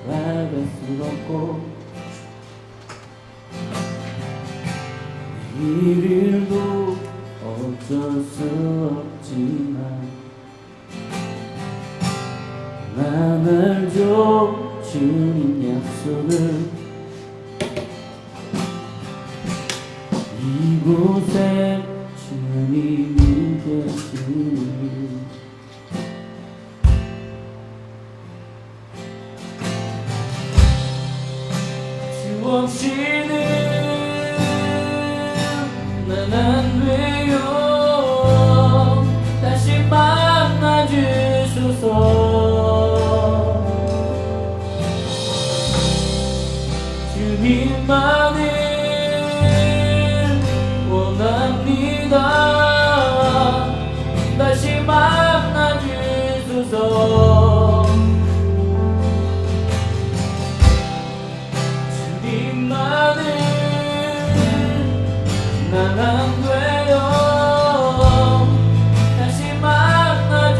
나갈 수 없고 내일도 어쩔 수 없지만 난 알죠 주님 약속을 이곳에 주님이 계시니 주 없이는 난 안 돼요 다시 만나주소서 주님만을 원합니다 다시 만나주소서 주님만을 난 안 돼요 다시 만나주소서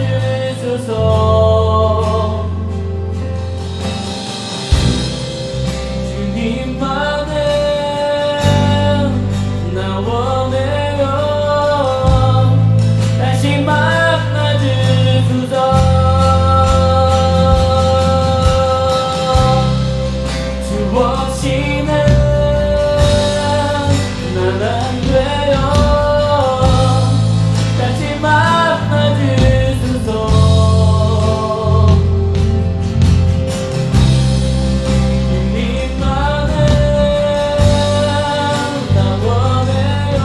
주님만을 나 원해요 다시 만나주소서 주 없이는 난 안 돼요 다시 만나주소서 주님만을 나 원해요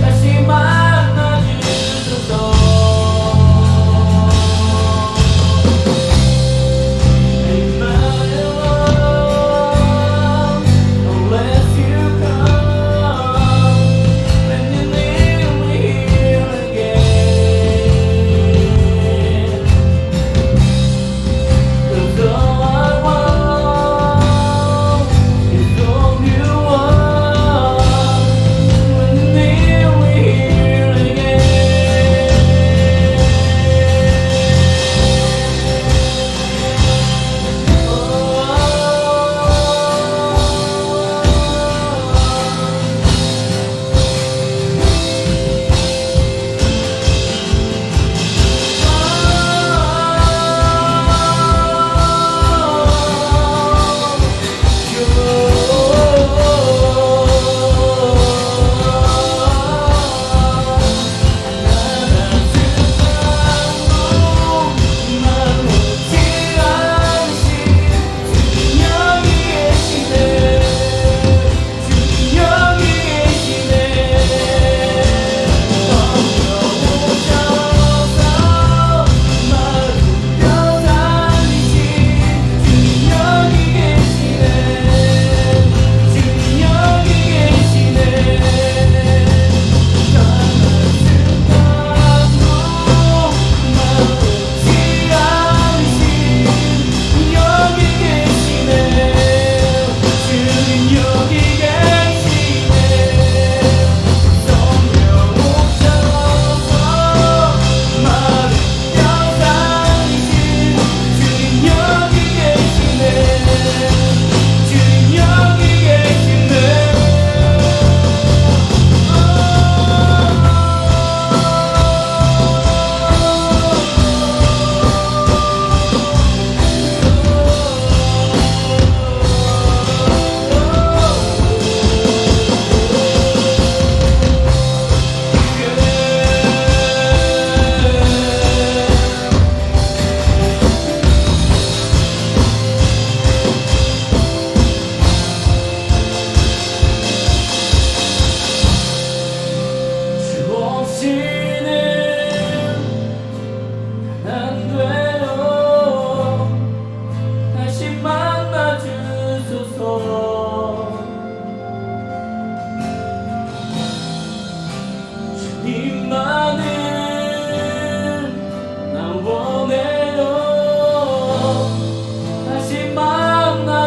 다시 만나주소서 Ain't my love unless you come when you leave me here again 'Cause all I want is all you want when you leave me here again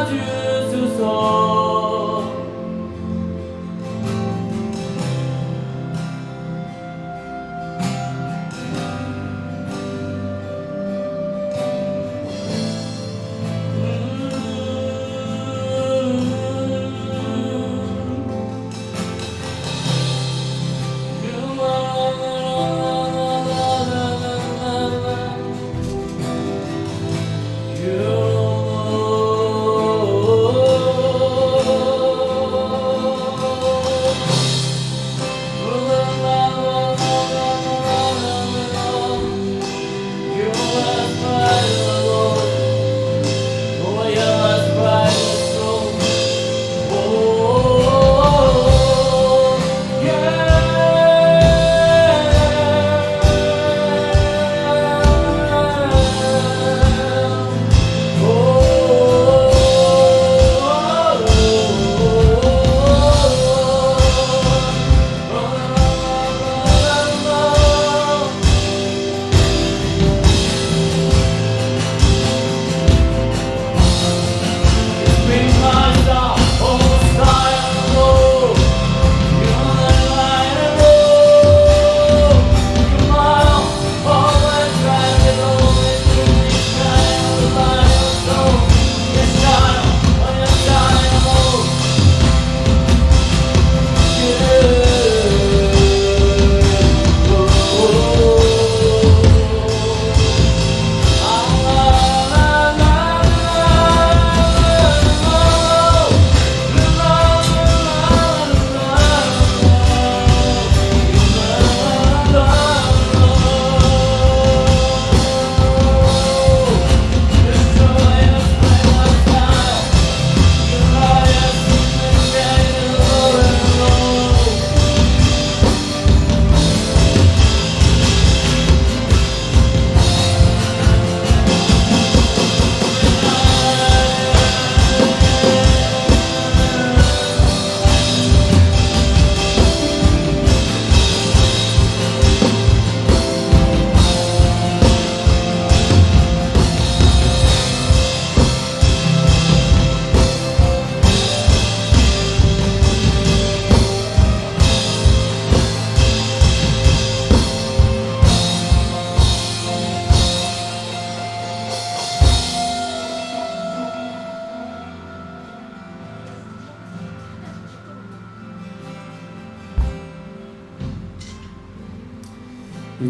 주소서.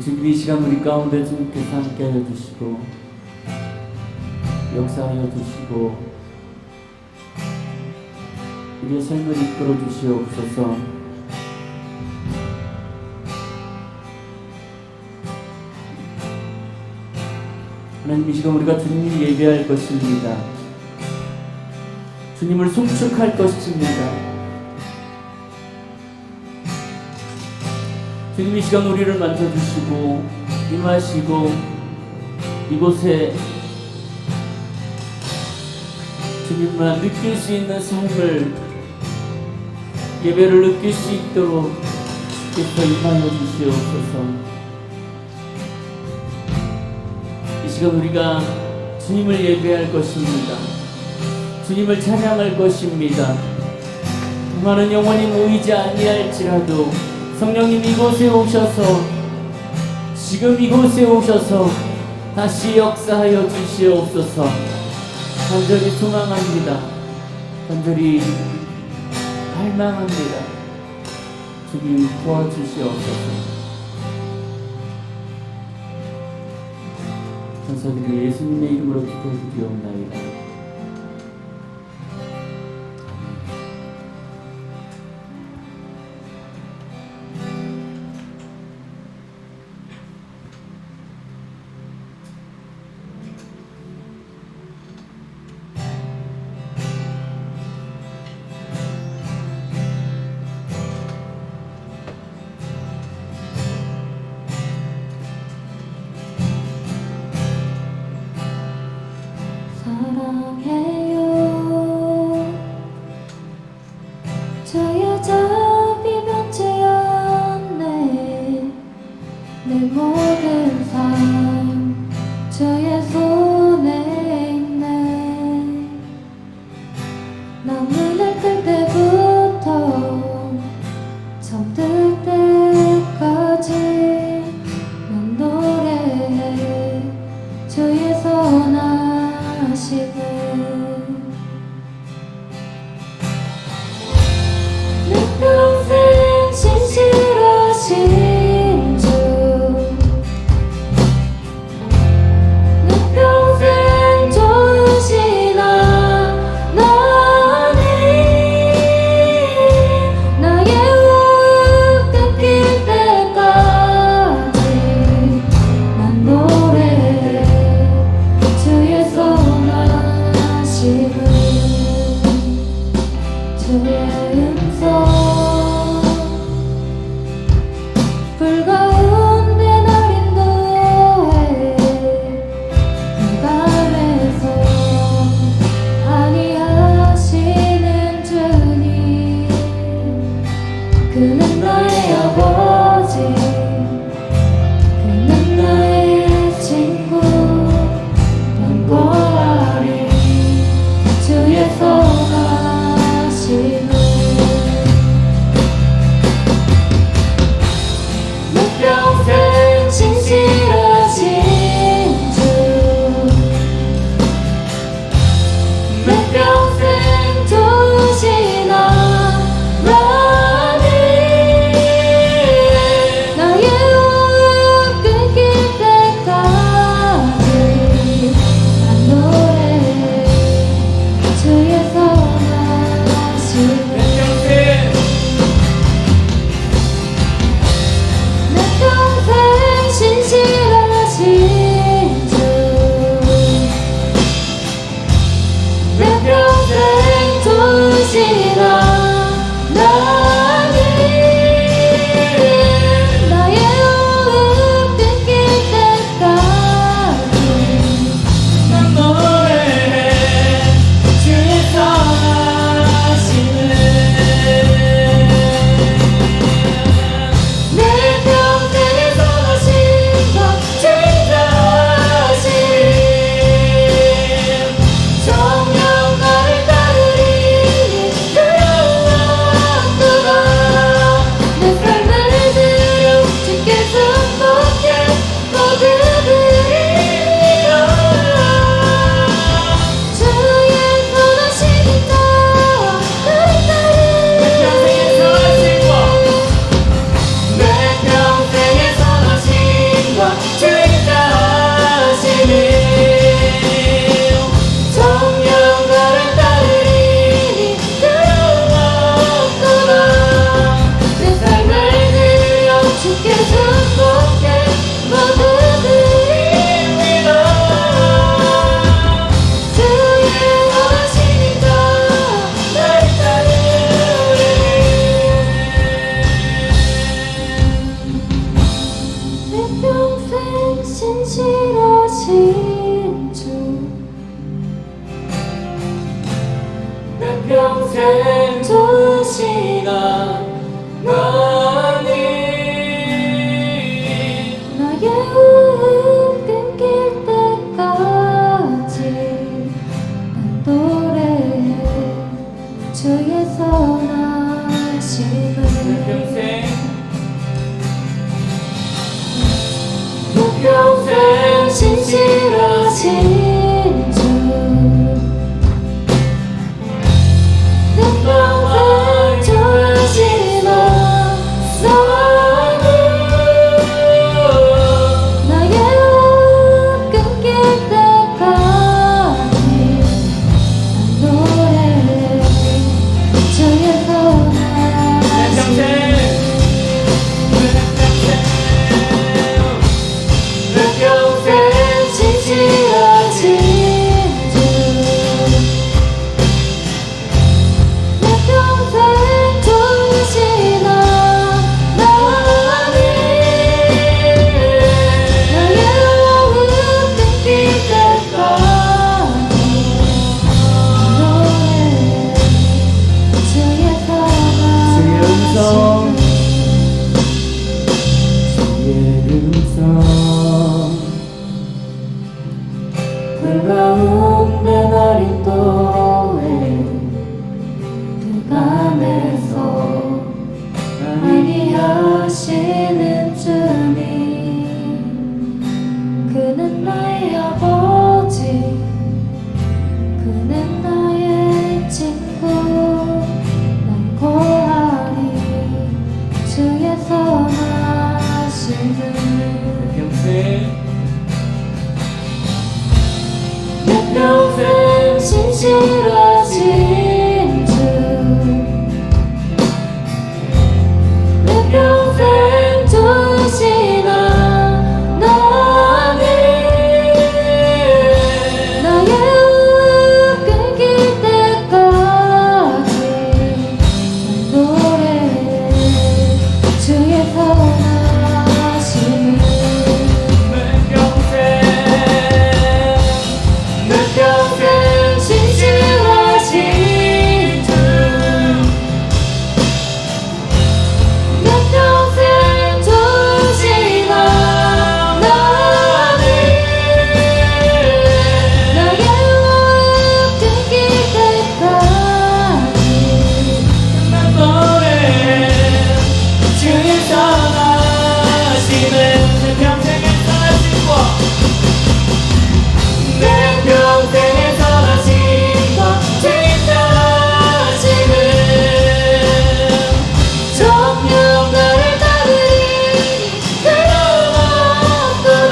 주님 이 시간 우리 가운데 주님께서 함께하여 주시고 역사하여 주시고 우리의 삶을 이끌어 주시옵소서. 하나님 이 시간 우리가 주님을 예배할 것입니다. 주님을 송축할 것입니다. 주님 이 시간 우리를 만져주시고 임하시고 이곳에 주님만 느낄 수 있는 삶을 예배를 느낄 수 있도록 주께서 임하여 주시옵소서. 이 시간 우리가 주님을 예배할 것입니다. 주님을 찬양할 것입니다. 많은 영혼이 모이지 아니할지라도 성령님 이곳에 오셔서 지금 이곳에 오셔서 다시 역사하여 주시옵소서. 간절히 소망합니다. 간절히 갈망합니다. 주님 도와주시옵소서. 감사드리며 예수님의 이름으로 기도드리옵나이다. 사랑해요. 저 여자 비변체였네. 내 모든 삶 저의 손에 있네. 난 눈을 뜰 때부터 잠들 때까지 난 노래해 주의 선하시네. 내 평생 신실하신 주, 내 평생 좋으신 하나님, 나의 욱 깎일 때까지 난 노래해 주의 선하시네. 주 내 평생 좋으시나 나니 나의 호흡 끊길 때까지 난 노래해 주의 선하심을 내 평생 신실하신 주 내 평생 좋으시나 나의 호흡 끊길 때까지 난 노래해 주의 선하심을 내 평생 신실하신 주 내 평생 좋으시나 나니 나의 호흡 끊길 때까지 노래해 주의 음성. 선하심을 주의 음성 불가운데 날이 또해 그 안에서 함께하시는 주님 그는 나의 아버지 그는 나의 친구 난 고하리 주의 선하심을 평생 내 평생 신실하신 주 내 평생 좋으시나 나니 나의 호흡 끊길 때까지 난 노래해 주의 선하심을 내 평생 신실하신 주 내 평생 좋으시나 나니 나의 호흡 끊길 때까지 난 노래해 주의 선하심을 내 평생의 선하심과 내 평생의 선하심과 주의 선하심을 정녕 나를 따르니 그러나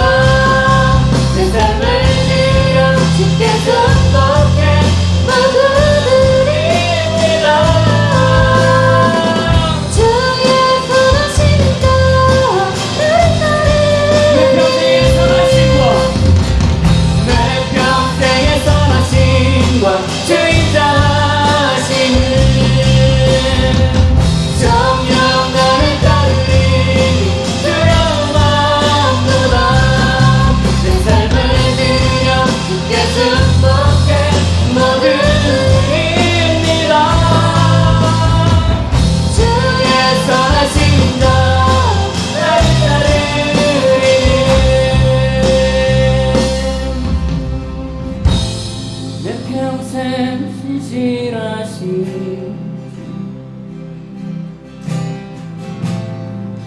내 삶을 들여 주께 승복해 모두 드립니다 주의 선하심과 나를 내 따르니 평생의 선하심과 내 평생의 선하심과 주의 자신을 정녕 나를 따르니 두려움없도다 내 삶을 들여 주께 승복해 모두 드립니다 주의 선하심과 나를 따르니 내 평생 신실하신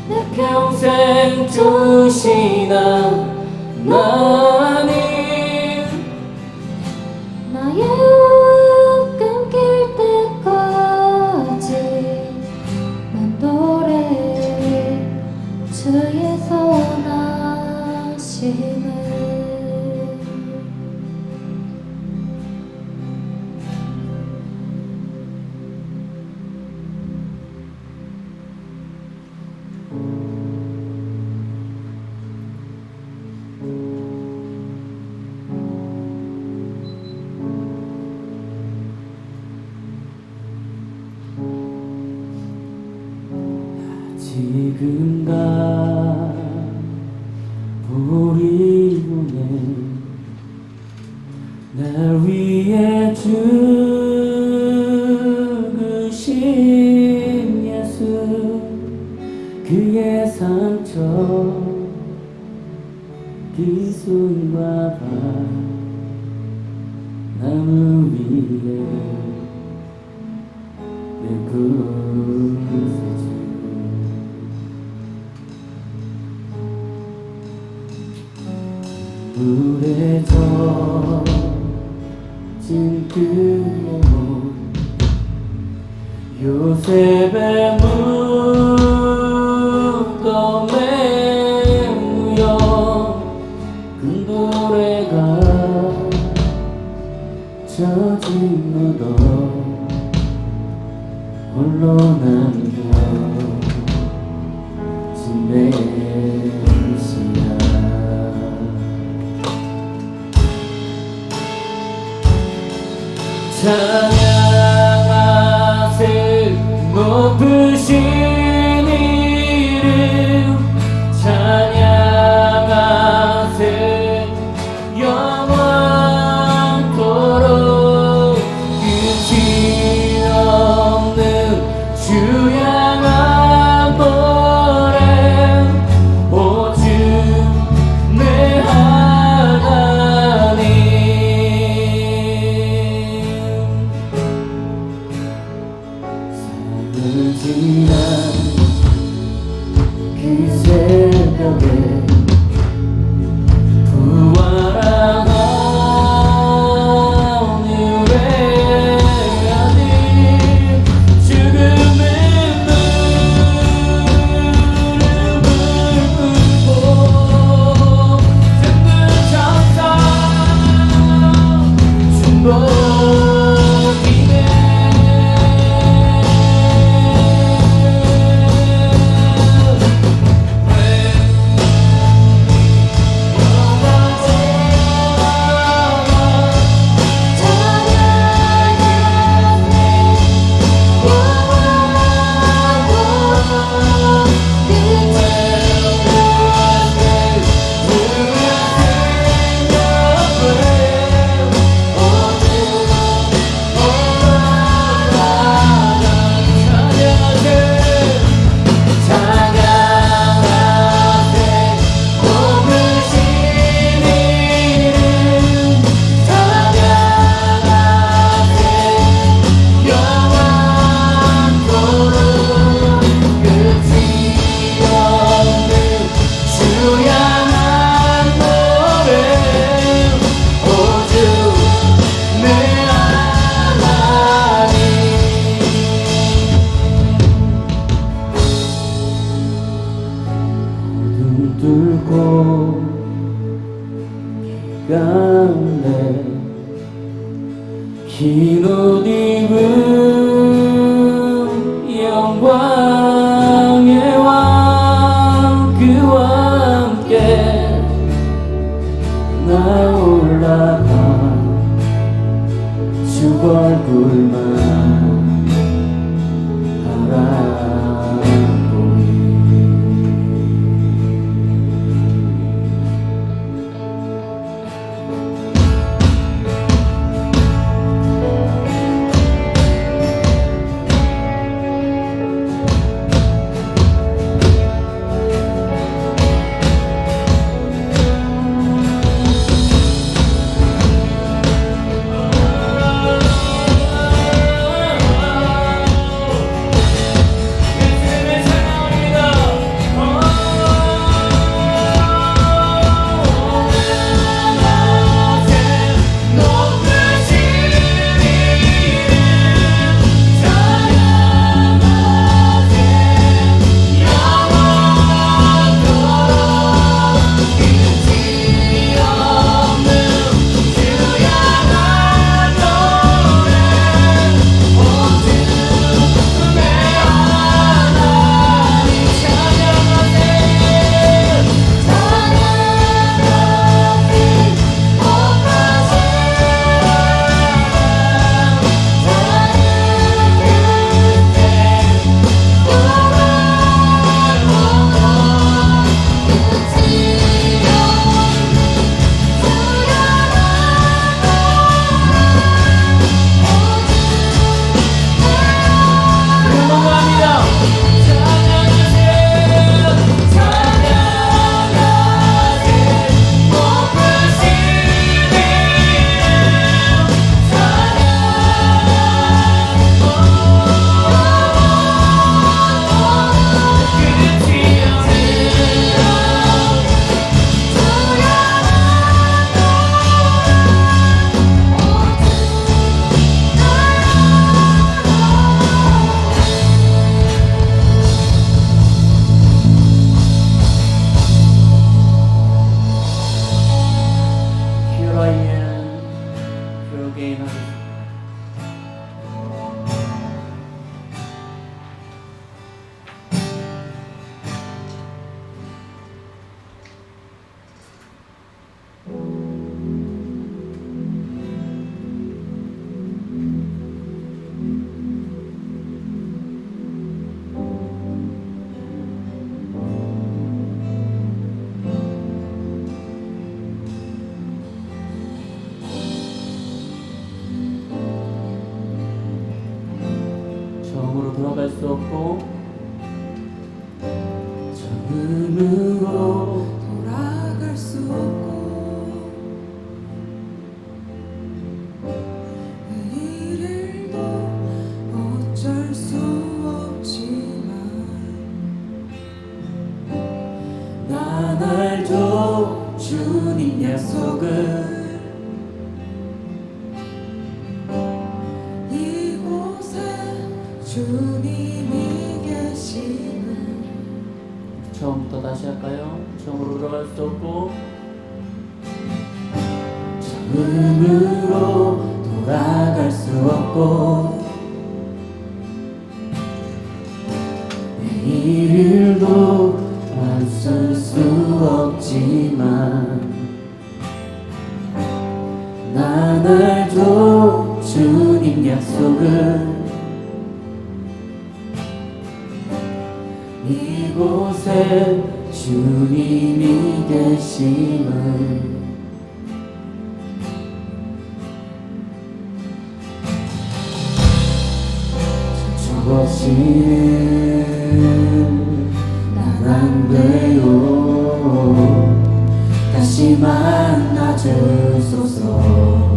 내 평생 주시나 나니 나의 호흡 끊길 때까지 난 노래해 주의 선하심을 지금 다 우리 눈에 날 위해 죽으신 예수, 그의 상처 그 손과 발 나무 위에 내 구세주. 물에 젖은 그의 몸, 요셉의 무덤에 묻어 금도래가 젖은 무덤 홀로 남겨 지내시나. 찬양하세 높으신 이름, 찬양하세 영원토록. 끝이 없는 주 향한 노래, 오직 내 하나님. 지난 그 새벽에 부활한 오늘의 아들, 죽음의 무릎을 꿇고 듣는 천사 중보기네. 뚫고 가운데 흰 옷 입은 영광의 왕, 그와 함께 나 올라가 주 얼굴만 바라보니. again 하겠습니다. 처음으로 돌아갈 수 없고 처음으로 돌아갈 수 없고 내일도 어쩔 수 없지만 난 알죠 주님 약속을 이곳에 주님이 계시는 처음부터 다시 할까요? 처음으로 돌아갈 수 없고 처음으로 돌아갈 수 없고 내일도 맞설 수 없지만 난 알죠 주님 약속을 이곳에 주님이 계심을 저 없이는 난 안 돼요 다시 만나 주소서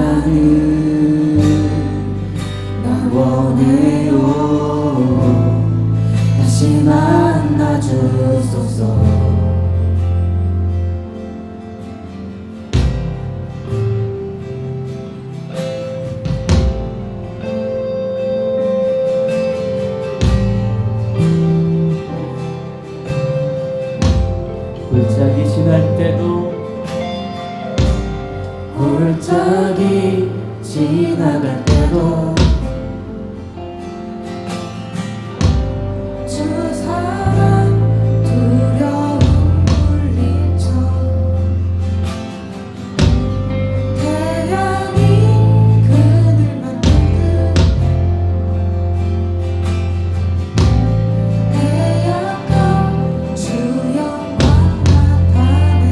주님만을 나 원해요 다시 만나 주소서 골짜기 지날 때도 골짜기 지나갈 때도 주 사랑 두려움 물리쳐 태양이 그늘만 듯 내 약한 주 영광 나타내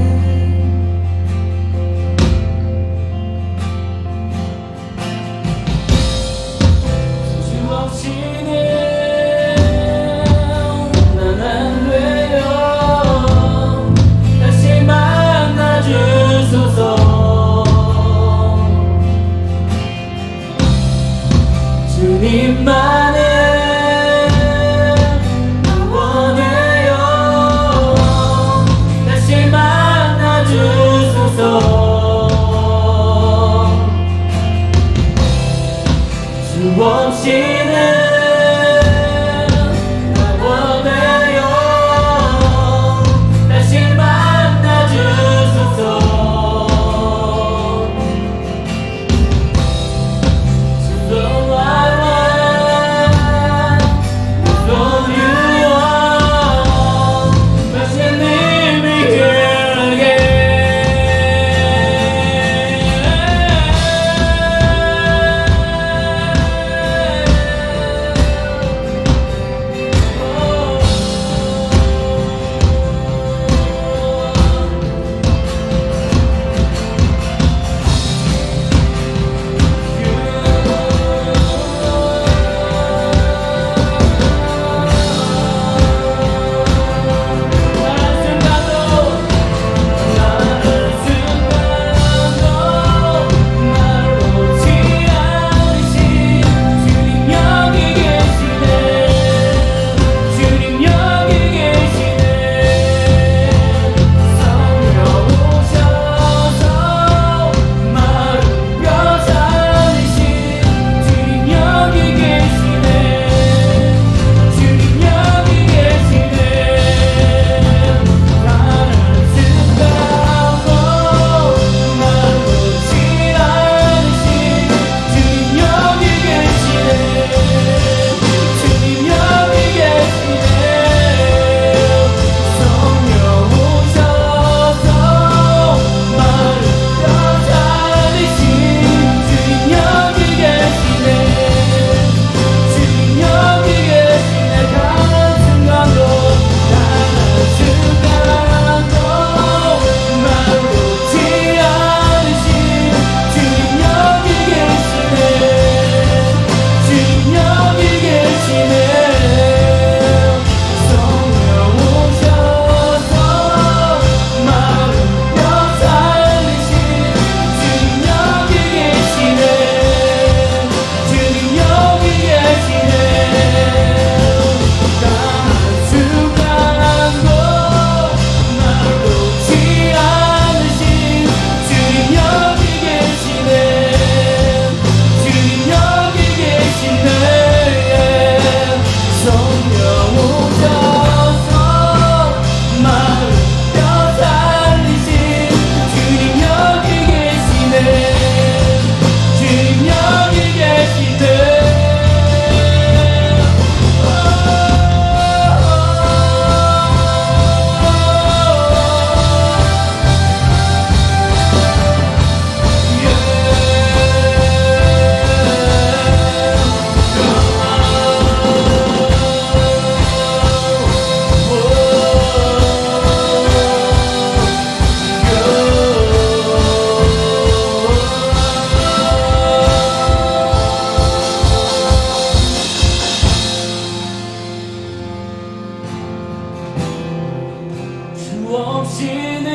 없이는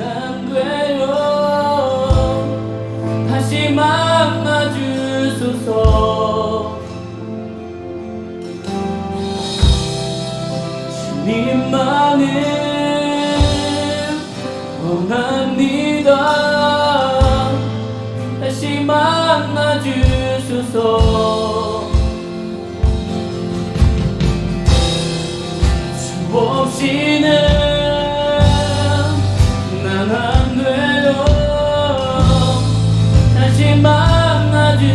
안 돼요. 다시 만나주소서. 주님만을 원합니다. 다시 만나주소서. 주 없이는 난 안 돼요. 다시 만나주소서.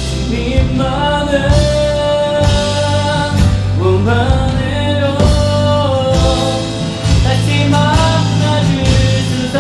주님만을 원하네요. 다시 만나주소서.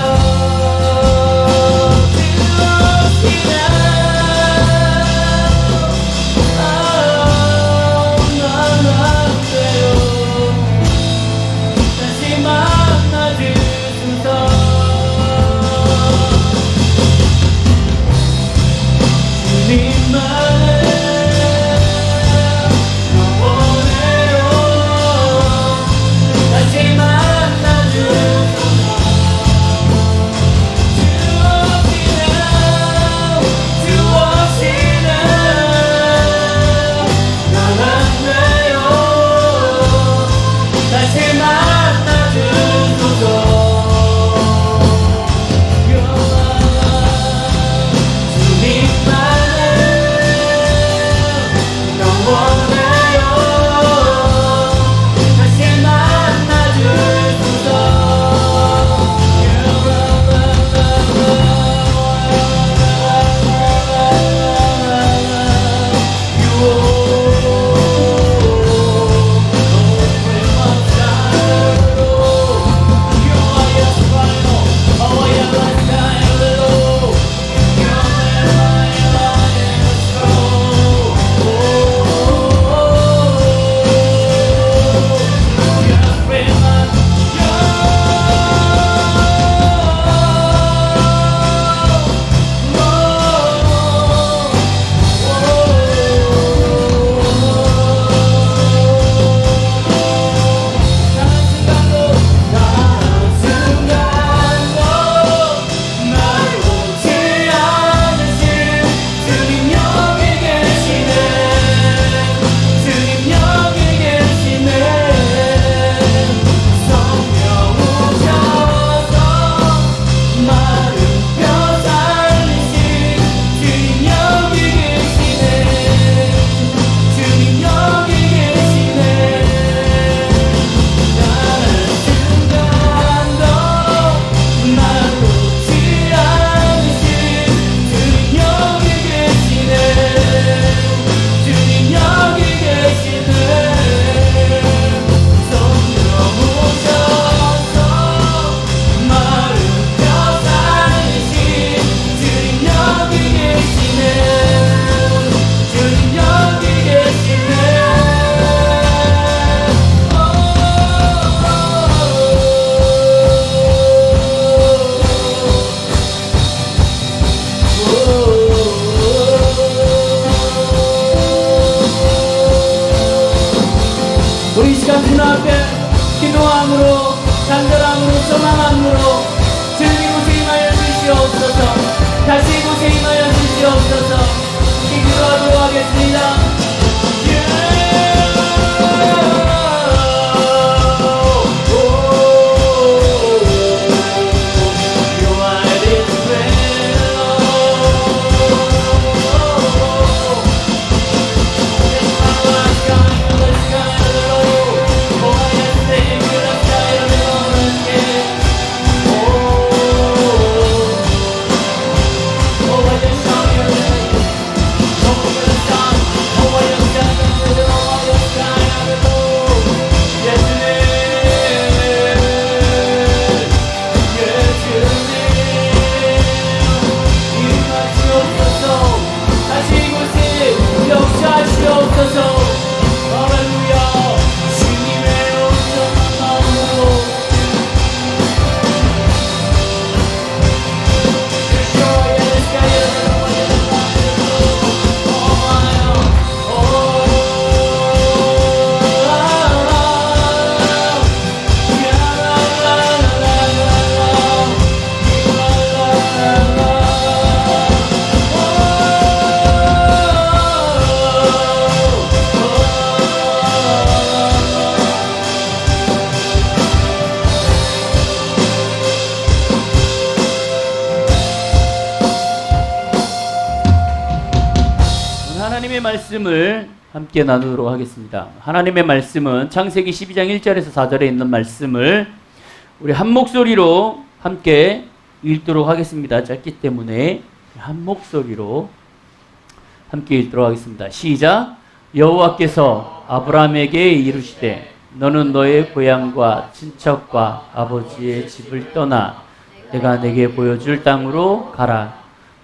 우리 이 시간 주님 앞에 기도함으로 간절함으로 소망함으로 주님 이곳에 임하여 주시옵소서. 다시 이곳에 임하여 주시옵소서. 기도하도록 하겠습니다. 하나님의 말씀을 함께 나누도록 하겠습니다. 하나님의 말씀은 창세기 12장 1절에서 4절에 있는 말씀을 우리 한 목소리로 함께 읽도록 하겠습니다. 짧기 때문에 한 목소리로 함께 읽도록 하겠습니다. 시작. 여호와께서 아브라함에게 이르시되 너는 너의 고향과 친척과 아버지의 집을 떠나 내가 내게 보여줄 땅으로 가라.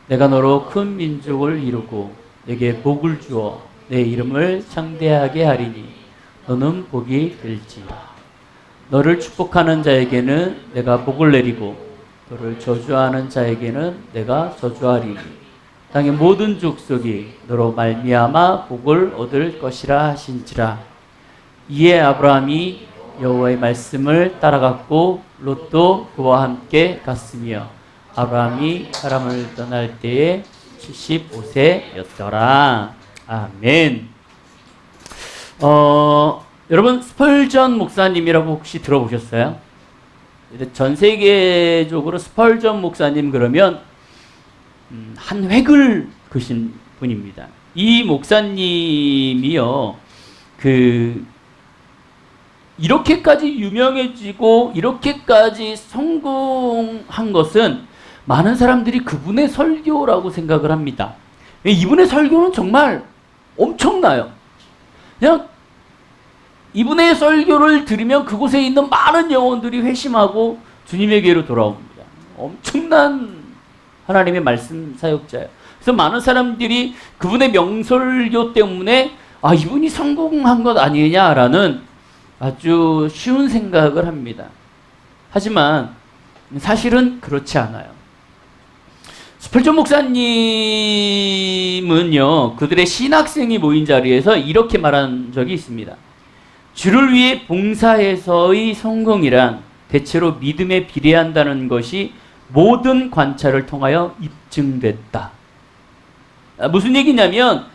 내가 너로 큰 민족을 이루고 내게 복을 주어 내 이름을 창대하게 하리니 너는 복이 될지라. 너를 축복하는 자에게는 내가 복을 내리고 너를 저주하는 자에게는 내가 저주하리니 땅의 모든 족속이 너로 말미암아 복을 얻을 것이라 하신지라. 이에 아브라함이 여호와의 말씀을 따라갔고 롯도 그와 함께 갔으며 아브라함이 사람을 떠날 때에 75세였더라. 아멘. 여러분 스펄전 목사님이라고 혹시 들어보셨어요? 전 세계적으로 스펄전 목사님 그러면 한 획을 그신 분입니다. 이 목사님이요, 이렇게까지 유명해지고 이렇게까지 성공한 것은 많은 사람들이 그분의 설교라고 생각을 합니다. 이분의 설교는 정말 엄청나요. 그냥 이분의 설교를 들으면 그곳에 있는 많은 영혼들이 회심하고 주님에게로 돌아옵니다. 엄청난 하나님의 말씀 사역자예요. 그래서 많은 사람들이 그분의 명설교 때문에 이분이 성공한 것 아니냐라는 아주 쉬운 생각을 합니다. 하지만 사실은 그렇지 않아요. 스펄전 목사님은요, 그들의 신학생이 모인 자리에서 이렇게 말한 적이 있습니다. 주를 위해 봉사해서의 성공이란 대체로 믿음에 비례한다는 것이 모든 관찰을 통하여 입증됐다. 무슨 얘기냐면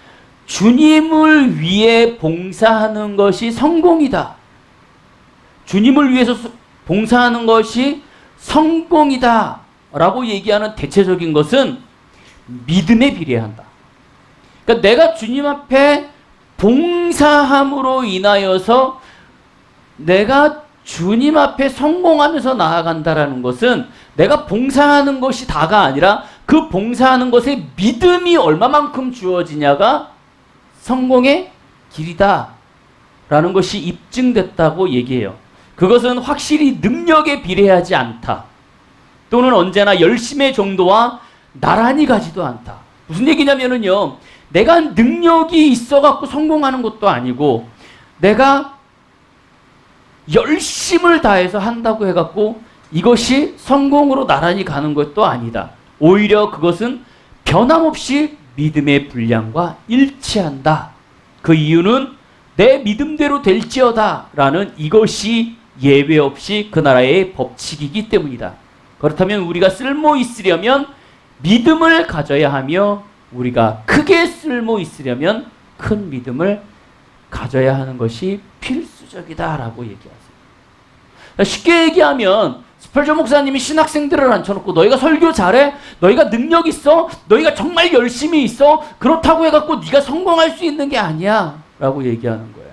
주님을 위해 봉사하는 것이 성공이다. 주님을 위해서 봉사하는 것이 성공이다 라고 얘기하는 대체적인 것은 믿음에 비례한다. 그러니까 내가 주님 앞에 봉사함으로 인하여서 내가 주님 앞에 성공하면서 나아간다라는 것은 내가 봉사하는 것이 다가 아니라 그 봉사하는 것에 믿음이 얼마만큼 주어지냐가 성공의 길이다 라는 것이 입증됐다고 얘기해요. 그것은 확실히 능력에 비례하지 않다. 또는 언제나 열심의 정도와 나란히 가지도 않다. 무슨 얘기냐면요, 내가 능력이 있어갖고 성공하는 것도 아니고 내가 열심을 다해서 한다고 해갖고 이것이 성공으로 나란히 가는 것도 아니다. 오히려 그것은 변함없이 믿음의 분량과 일치한다. 그 이유는 내 믿음대로 될지어다 라는 이것이 예외 없이 그 나라의 법칙이기 때문이다. 그렇다면 우리가 쓸모 있으려면 믿음을 가져야 하며 우리가 크게 쓸모 있으려면 큰 믿음을 가져야 하는 것이 필수적이다 라고 얘기하세요. 쉽게 얘기하면 스펄전 목사님이 신학생들을 앉혀놓고 너희가 설교 잘해? 너희가 능력 있어? 너희가 정말 열심히 있어? 그렇다고 해갖고 네가 성공할 수 있는 게 아니야 라고 얘기하는 거예요.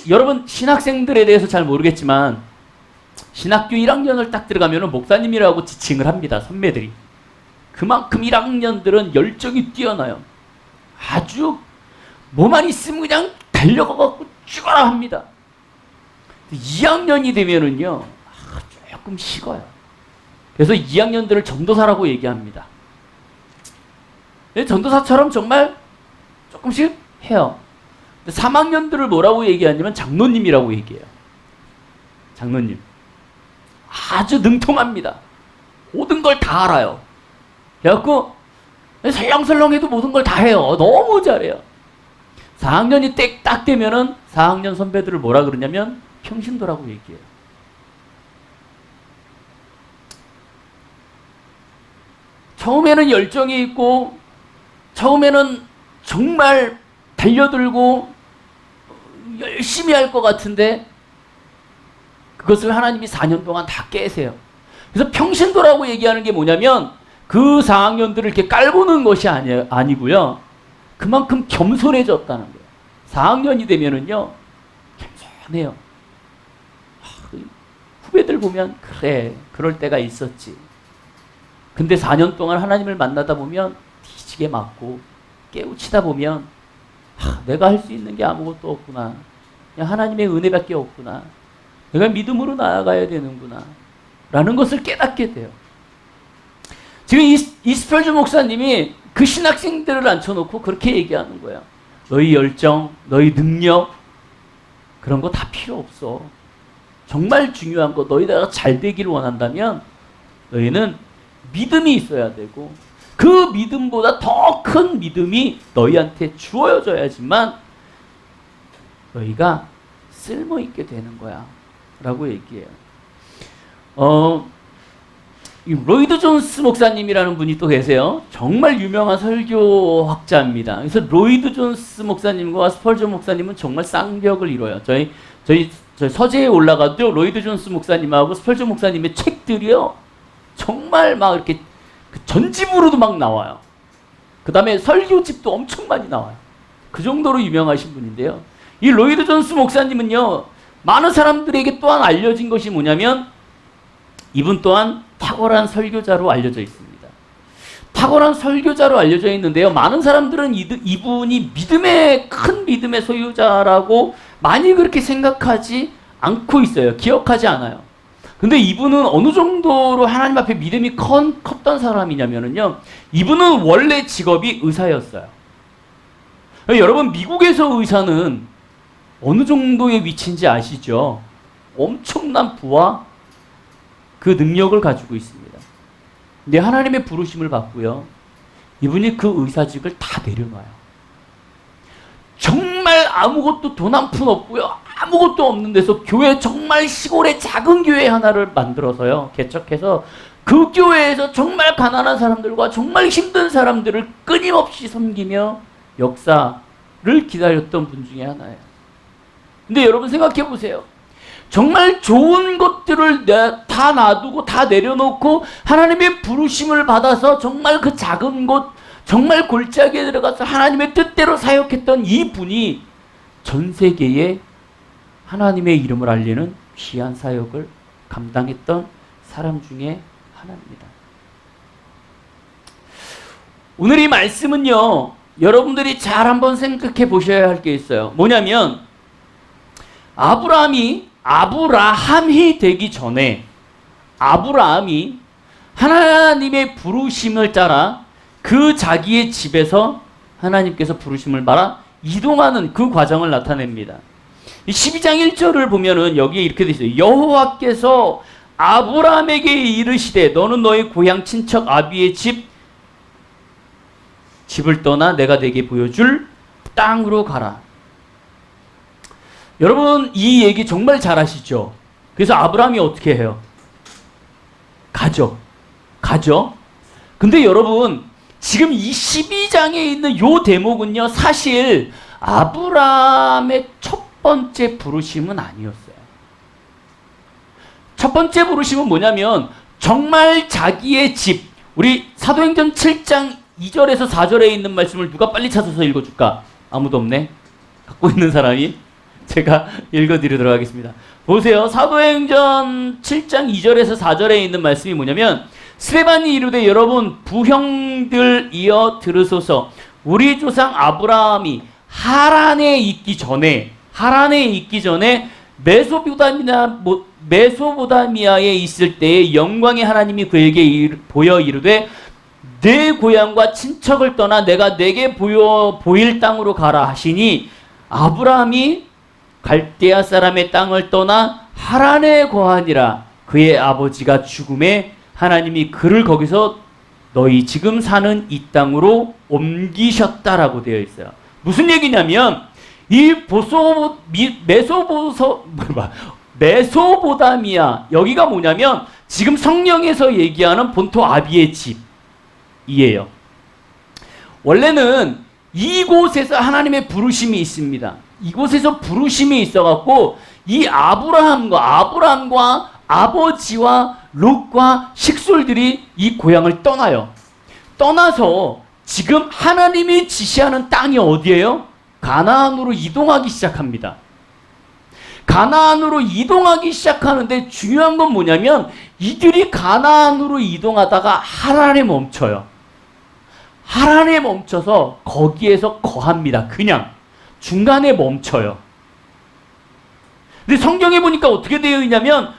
여러분 신학생들에 대해서 잘 모르겠지만 신학교 1학년을 딱 들어가면 목사님이라고 지칭을 합니다. 선배들이. 그만큼 1학년들은 열정이 뛰어나요. 아주 뭐만 있으면 그냥 달려가갖고 죽어라 합니다. 2학년이 되면은요, 조금 식어요. 그래서 2학년들을 전도사라고 얘기합니다. 전도사처럼 정말 조금씩 해요. 3학년들을 뭐라고 얘기하냐면 장로님이라고 얘기해요. 장로님. 아주 능통합니다. 모든 걸 다 알아요. 그래갖고 설렁설렁해도 모든 걸 다 해요. 너무 잘해요. 4학년이 딱 되면은 4학년 선배들을 뭐라 그러냐면 평신도라고 얘기해요. 처음에는 열정이 있고 처음에는 정말 달려들고 열심히 할 것 같은데 그것을 하나님이 4년 동안 다 깨세요. 그래서 평신도라고 얘기하는 게 뭐냐면 그 4학년들을 이렇게 깔보는 것이 아니고요. 그만큼 겸손해졌다는 거예요. 4학년이 되면은요, 겸손해요. 후배들 보면, 그래, 그럴 때가 있었지. 근데 4년 동안 하나님을 만나다 보면, 뒤지게 맞고, 깨우치다 보면, 내가 할 수 있는 게 아무것도 없구나. 그냥 하나님의 은혜밖에 없구나. 내가 믿음으로 나아가야 되는구나. 라는 것을 깨닫게 돼요. 지금 이스펠주 목사님이 그 신학생들을 앉혀놓고 그렇게 얘기하는 거예요. 너희 열정, 너희 능력, 그런 거 다 필요 없어. 정말 중요한 거, 너희가 잘 되기를 원한다면 너희는 믿음이 있어야 되고, 그 믿음보다 더 큰 믿음이 너희한테 주어져야지만 너희가 쓸모있게 되는 거야. 라고 얘기해요. 이 로이드 존스 목사님이라는 분이 또 계세요. 정말 유명한 설교학자입니다. 그래서 로이드 존스 목사님과 스펄전 목사님은 정말 쌍벽을 이뤄요. 저희 서재에 올라가도 로이드 존스 목사님하고 스펄전 목사님의 책들이요, 정말 막 이렇게 전집으로도 막 나와요. 그 다음에 설교집도 엄청 많이 나와요. 그 정도로 유명하신 분인데요. 이 로이드 존스 목사님은요, 많은 사람들에게 또한 알려진 것이 뭐냐면, 이분 또한 탁월한 설교자로 알려져 있습니다. 탁월한 설교자로 알려져 있는데요, 많은 사람들은 이분이 큰 믿음의 소유자라고 많이 그렇게 생각하지 않고 있어요. 기억하지 않아요. 근데 이분은 어느 정도로 하나님 앞에 믿음이 컸던 사람이냐면요, 이분은 원래 직업이 의사였어요. 여러분, 미국에서 의사는 어느 정도의 위치인지 아시죠? 엄청난 부와 그 능력을 가지고 있습니다. 근데 하나님의 부르심을 받고요, 이분이 그 의사직을 다 내려놔요. 정말 아무것도 돈 한 푼 없고요, 아무것도 없는 데서 교회, 정말 시골의 작은 교회 하나를 만들어서요, 개척해서 그 교회에서 정말 가난한 사람들과 정말 힘든 사람들을 끊임없이 섬기며 역사를 기다렸던 분 중에 하나예요. 근데 여러분 생각해 보세요. 정말 좋은 것들을 다 놔두고 다 내려놓고 하나님의 부르심을 받아서 정말 그 작은 곳, 정말 골짜기에 들어가서 하나님의 뜻대로 사역했던 이 분이 전 세계에 하나님의 이름을 알리는 귀한 사역을 감당했던 사람 중에 하나입니다. 오늘 이 말씀은요, 여러분들이 잘 한번 생각해 보셔야 할 게 있어요. 뭐냐면, 아브라함이 되기 전에 아브라함이 하나님의 부르심을 따라 그 자기의 집에서 하나님께서 부르심을 받아 이동하는 그 과정을 나타냅니다. 12장 1절을 보면은 여기에 이렇게 되어 있어요. 여호와께서 아브라함에게 이르시되 너는 너의 고향 친척 아비의 집을 떠나 내가 네게 보여줄 땅으로 가라. 여러분, 이 얘기 정말 잘 아시죠? 그래서 아브라함이 어떻게 해요? 가죠. 근데 여러분, 지금 이 12장에 있는 요 대목은요, 사실 아브라함의 첫 번째 부르심은 아니었어요. 첫 번째 부르심은 뭐냐면, 정말 자기의 집, 우리 사도행전 7장 2절에서 4절에 있는 말씀을 누가 빨리 찾아서 읽어줄까? 아무도 없네? 갖고 있는 사람이? 제가 읽어드리도록 하겠습니다. 보세요. 사도행전 7장 2절에서 4절에 있는 말씀이 뭐냐면, 스데반이 이르되 여러분 부형들이여 들으소서. 우리 조상 아브라함이 하란에 있기 전에 메소포다미아에 있을 때에 영광의 하나님이 그에게 보여 이르되 내 고향과 친척을 떠나 내가 내게 보일 땅으로 가라 하시니, 아브라함이 갈대아 사람의 땅을 떠나 하란에 거하니라. 그의 아버지가 죽음에 하나님이 그를 거기서 너희 지금 사는 이 땅으로 옮기셨다라고 되어 있어요. 무슨 얘기냐면, 이 메소포다미아, 여기가 뭐냐면 지금 성령에서 얘기하는 본토 아비의 집이에요. 원래는 이곳에서 하나님의 부르심이 있습니다. 이곳에서 부르심이 있어갖고 이 아브라함과 아버지와 롯과 식솔들이 이 고향을 떠나요. 떠나서 지금 하나님이 지시하는 땅이 어디예요? 가나안으로 이동하기 시작합니다. 가나안으로 이동하기 시작하는데 중요한 건 뭐냐면 이들이 가나안으로 이동하다가 하란에 멈춰요. 하란에 멈춰서 거기에서 거합니다. 그냥 중간에 멈춰요. 근데 성경에 보니까 어떻게 되어 있냐면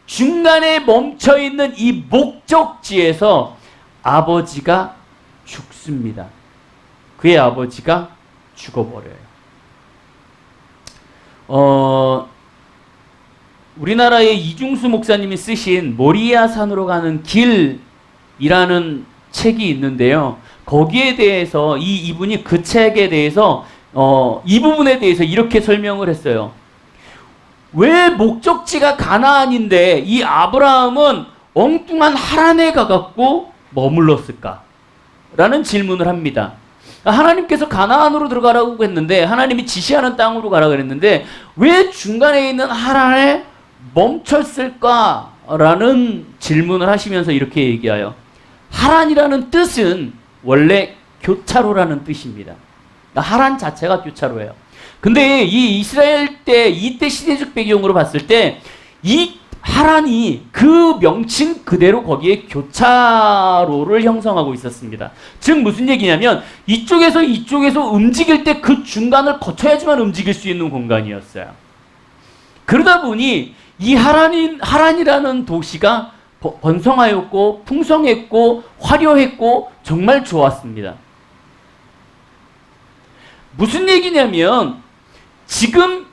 중간에 멈춰 있는 이 목적지에서 아버지가 죽습니다. 그의 아버지가 죽어버려요. 우리나라의 이중수 목사님이 쓰신 모리아 산으로 가는 길이라는 책이 있는데요. 거기에 대해서 이분이 그 책에 대해서 이 부분에 대해서 이렇게 설명을 했어요. 왜 목적지가 가나안인데 이 아브라함은 엉뚱한 하란에 가갖고 머물렀을까? 라는 질문을 합니다. 하나님께서 가나안으로 들어가라고 했는데 하나님이 지시하는 땅으로 가라고 했는데 왜 중간에 있는 하란에 멈췄을까? 라는 질문을 하시면서 이렇게 얘기해요. 하란이라는 뜻은 원래 교차로라는 뜻입니다. 하란 자체가 교차로예요. 근데 이 이스라엘 이때 시대적 배경으로 봤을 때 이 하란이 그 명칭 그대로 거기에 교차로를 형성하고 있었습니다. 즉 무슨 얘기냐면 이쪽에서 움직일 때 그 중간을 거쳐야지만 움직일 수 있는 공간이었어요. 그러다 보니 이 하란이라는 도시가 번성하였고 풍성했고 화려했고 정말 좋았습니다. 무슨 얘기냐면 지금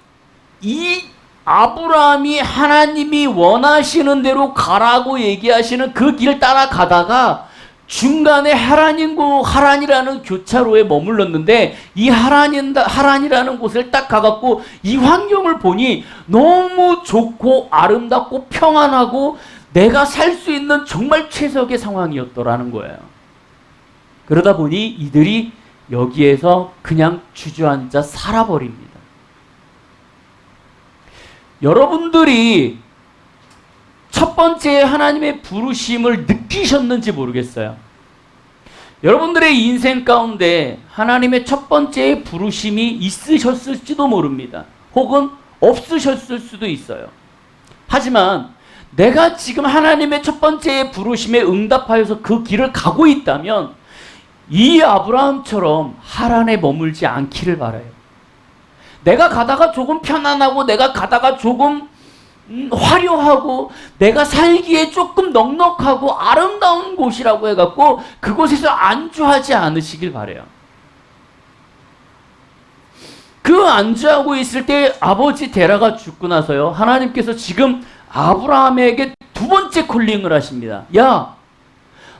이 아브라함이 하나님이 원하시는 대로 가라고 얘기하시는 그 길 따라가다가 중간에 하란이라는 교차로에 머물렀는데 이 하란이라는 곳을 딱 가갖고 이 환경을 보니 너무 좋고 아름답고 평안하고 내가 살 수 있는 정말 최적의 상황이었더라는 거예요. 그러다 보니 이들이 여기에서 그냥 주저앉아 살아버립니다. 여러분들이 첫 번째 하나님의 부르심을 느끼셨는지 모르겠어요. 여러분들의 인생 가운데 하나님의 첫 번째 부르심이 있으셨을지도 모릅니다. 혹은 없으셨을 수도 있어요. 하지만 내가 지금 하나님의 첫 번째 부르심에 응답하여서 그 길을 가고 있다면 이 아브라함처럼 하란에 머물지 않기를 바라요. 내가 가다가 조금 편안하고 내가 가다가 조금 화려하고 내가 살기에 조금 넉넉하고 아름다운 곳이라고 해갖고 그곳에서 안주하지 않으시길 바라요. 그 안주하고 있을 때 아버지 데라가 죽고 나서요. 하나님께서 지금 아브라함에게 두 번째 콜링을 하십니다. 야,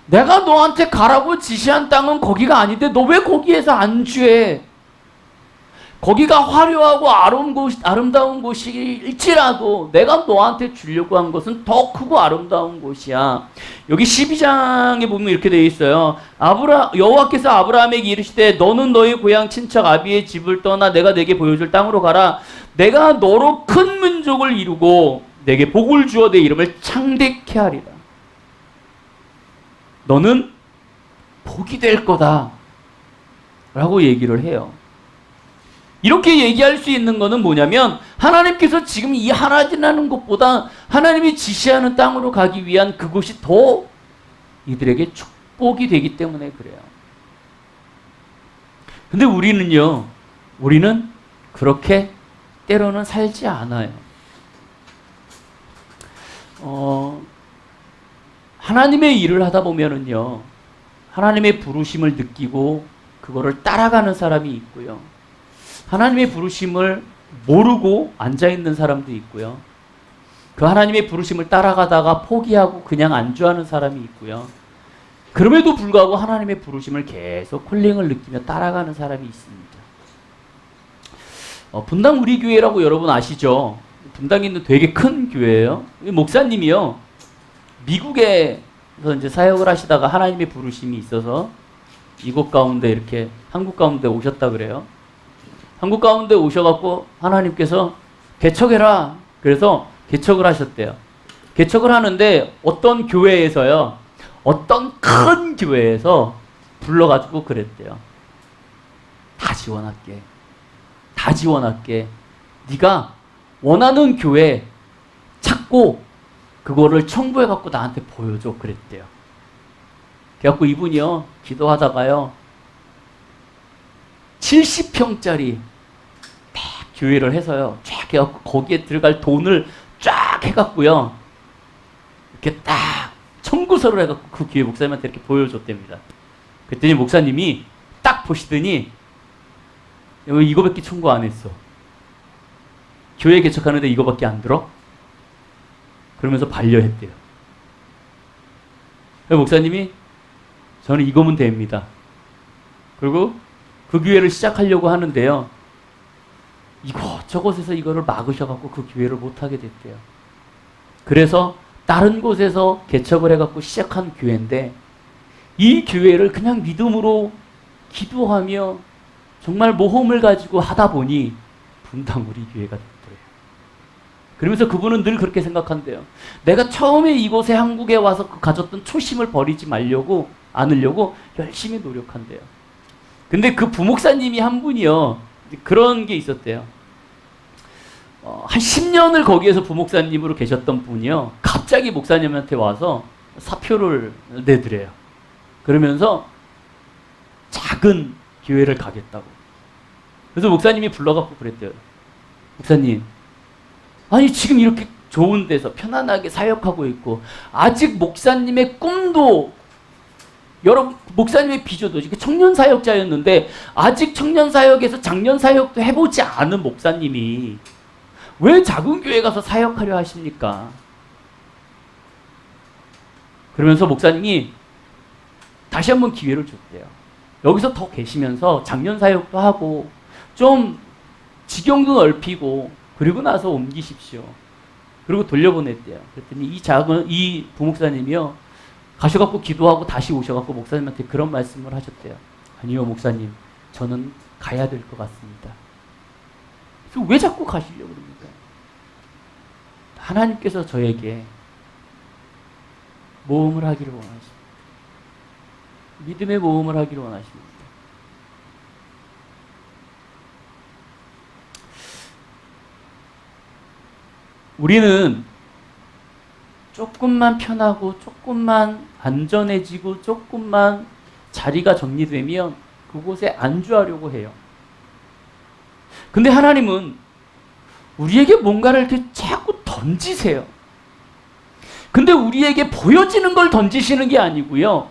내가 너한테 가라고 지시한 땅은 거기가 아닌데 너 왜 거기에서 안주해? 거기가 화려하고 아름다운 곳일지라도 내가 너한테 주려고 한 것은 더 크고 아름다운 곳이야. 여기 12장에 보면 이렇게 되어 있어요. 여호와께서 아브라함에게 이르시되 너는 너희 고향 친척 아비의 집을 떠나 내가 내게 보여줄 땅으로 가라. 내가 너로 큰 민족을 이루고 내게 복을 주어 내 이름을 창대케 하리라. 너는 복이 될 거다 라고 얘기를 해요. 이렇게 얘기할 수 있는 것은 뭐냐면 하나님께서 지금 이 하란이라는 곳보다 하나님이 지시하는 땅으로 가기 위한 그곳이 더 이들에게 축복이 되기 때문에 그래요. 근데 우리는 그렇게 때로는 살지 않아요. 하나님의 일을 하다 보면은요, 하나님의 부르심을 느끼고 그거를 따라가는 사람이 있고요. 하나님의 부르심을 모르고 앉아있는 사람도 있고요. 그 하나님의 부르심을 따라가다가 포기하고 그냥 안주하는 사람이 있고요. 그럼에도 불구하고 하나님의 부르심을 계속 콜링을 느끼며 따라가는 사람이 있습니다. 분당 우리 교회라고 여러분 아시죠? 분당에 있는 되게 큰 교회예요. 목사님이요, 미국에서 이제 사역을 하시다가 하나님의 부르심이 있어서 이곳 가운데 이렇게 한국 가운데 오셨다 그래요. 한국 가운데 오셔갖고 하나님께서 개척해라. 그래서 개척을 하셨대요. 개척을 하는데 어떤 교회에서요, 어떤 큰 교회에서 불러가지고 그랬대요. 다 지원할게. 다 지원할게. 네가 원하는 교회 찾고 그거를 청구해갖고 나한테 보여줘. 그랬대요. 그래갖고 이분이요, 기도하다가요, 70평짜리 딱 교회를 해서요, 쫙 해갖고 거기에 들어갈 돈을 쫙 해갖고요, 이렇게 딱 청구서를 해갖고 그 교회 목사님한테 이렇게 보여줬답니다. 그랬더니 목사님이 딱 보시더니, 이거밖에 청구 안 했어. 교회 개척하는데 이거밖에 안 들어? 그러면서 반려했대요. 목사님이 저는 이거면 됩니다. 그리고 그 교회를 시작하려고 하는데요, 이곳저곳에서 이거를 막으셔갖고 그 교회를 못하게 됐대요. 그래서 다른 곳에서 개척을 해갖고 시작한 교회인데, 이 교회를 그냥 믿음으로 기도하며 정말 모험을 가지고 하다 보니 분당 우리 교회가 됐더래요. 그러면서 그분은 늘 그렇게 생각한대요. 내가 처음에 이곳에 한국에 와서 가졌던 초심을 버리지 않으려고 열심히 노력한대요. 근데 그 부목사님이 한 분이요, 그런 게 있었대요. 한 10년을 거기에서 부목사님으로 계셨던 분이요, 갑자기 목사님한테 와서 사표를 내드려요. 그러면서 작은 교회를 가겠다고. 그래서 목사님이 불러갖고 그랬대요. 목사님, 아니 지금 이렇게 좋은 데서 편안하게 사역하고 있고 아직 목사님의 꿈도, 여러분 목사님의 비조도 청년 사역자였는데 아직 청년 사역에서 장년 사역도 해보지 않은 목사님이 왜 작은 교회 가서 사역하려 하십니까? 그러면서 목사님이 다시 한번 기회를 줬대요. 여기서 더 계시면서 장년 사역도 하고 좀 지경도 넓히고 그리고 나서 옮기십시오. 그리고 돌려보냈대요. 그랬더니 이 부목사님이요, 가셔갖고 기도하고 다시 오셔갖고 목사님한테 그런 말씀을 하셨대요. 아니요 목사님, 저는 가야 될 것 같습니다. 그래서 왜 자꾸 가시려고 그럽니까? 하나님께서 저에게 모험을 하기를 원하십니다. 믿음의 모험을 하기를 원하십니다. 우리는 조금만 편하고 조금만 안전해지고 조금만 자리가 정리되면 그곳에 안주하려고 해요. 근데 하나님은 우리에게 뭔가를 이렇게 자꾸 던지세요. 근데 우리에게 보여지는 걸 던지시는 게 아니고요,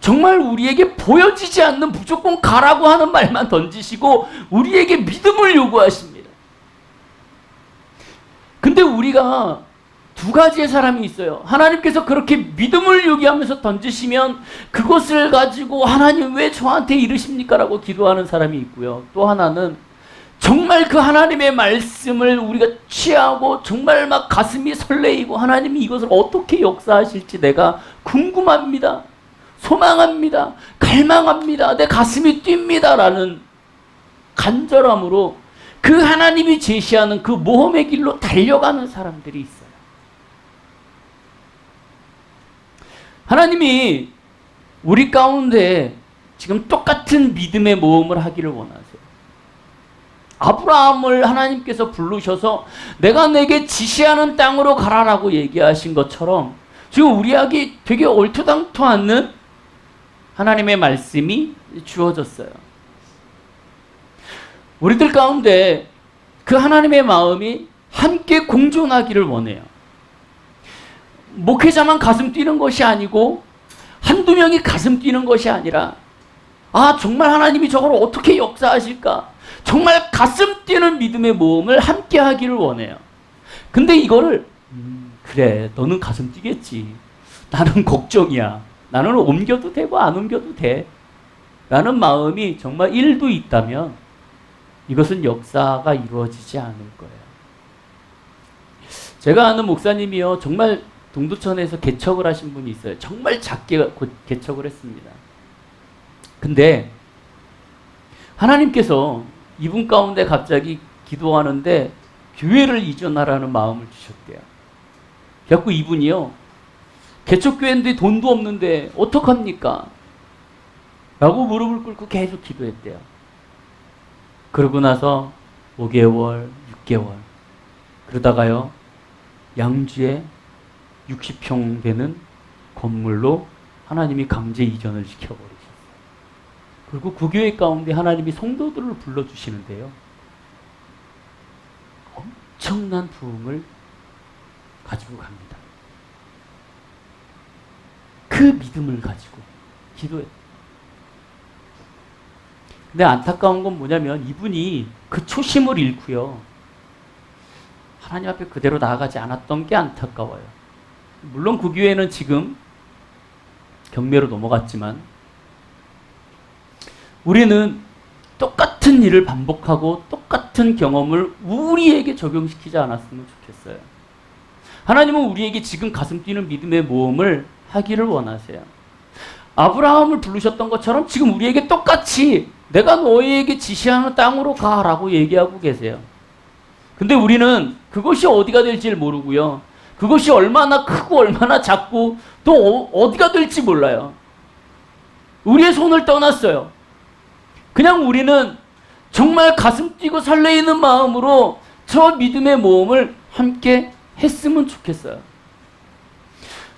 정말 우리에게 보여지지 않는 무조건 가라고 하는 말만 던지시고 우리에게 믿음을 요구하십니다. 근데 우리가 두 가지의 사람이 있어요. 하나님께서 그렇게 믿음을 요구하면서 던지시면 그것을 가지고 하나님 왜 저한테 이러십니까? 라고 기도하는 사람이 있고요. 또 하나는 정말 그 하나님의 말씀을 우리가 취하고 정말 막 가슴이 설레이고 하나님이 이것을 어떻게 역사하실지 내가 궁금합니다. 소망합니다. 갈망합니다. 내 가슴이 뜁니다. 라는 간절함으로 그 하나님이 제시하는 그 모험의 길로 달려가는 사람들이 있어요. 하나님이 우리 가운데 지금 똑같은 믿음의 모험을 하기를 원하세요. 아브라함을 하나님께서 부르셔서 내가 내게 지시하는 땅으로 가라라고 얘기하신 것처럼 지금 우리에게 되게 얼토당토 않는 하나님의 말씀이 주어졌어요. 우리들 가운데 그 하나님의 마음이 함께 공존하기를 원해요. 목회자만 가슴 뛰는 것이 아니고 한두 명이 가슴 뛰는 것이 아니라, 아 정말 하나님이 저걸 어떻게 역사하실까, 정말 가슴 뛰는 믿음의 모험을 함께 하기를 원해요. 근데 이거를 그래 너는 가슴 뛰겠지, 나는 걱정이야, 나는 옮겨도 되고 안 옮겨도 돼 라는 마음이 정말 1도 있다면 이것은 역사가 이루어지지 않을 거예요. 제가 아는 목사님이요, 정말 동두천에서 개척을 하신 분이 있어요. 정말 작게 개척을 했습니다. 근데 하나님께서 이분 가운데 갑자기 기도하는데 교회를 이전하라는 마음을 주셨대요. 그래갖고 이분이요, 개척교회인데 돈도 없는데 어떡합니까? 라고 무릎을 꿇고 계속 기도했대요. 그러고 나서 5개월, 6개월 그러다가요 양주에 60평 되는 건물로 하나님이 강제 이전을 시켜버리셨어요. 그리고 그 교회 가운데 하나님이 성도들을 불러주시는데요 엄청난 부흥을 가지고 갑니다. 그 믿음을 가지고 기도했어요. 근데 안타까운 건 뭐냐면 이분이 그 초심을 잃고요 하나님 앞에 그대로 나아가지 않았던 게 안타까워요. 물론 그 교회는 지금 경매로 넘어갔지만 우리는 똑같은 일을 반복하고 똑같은 경험을 우리에게 적용시키지 않았으면 좋겠어요. 하나님은 우리에게 지금 가슴 뛰는 믿음의 모험을 하기를 원하세요. 아브라함을 부르셨던 것처럼 지금 우리에게 똑같이 내가 너희에게 지시하는 땅으로 가라고 얘기하고 계세요. 근데 우리는 그것이 어디가 될지 모르고요. 그것이 얼마나 크고 얼마나 작고 또 어디가 될지 몰라요. 우리의 손을 떠났어요. 그냥 우리는 정말 가슴 뛰고 설레이는 마음으로 저 믿음의 모험을 함께 했으면 좋겠어요.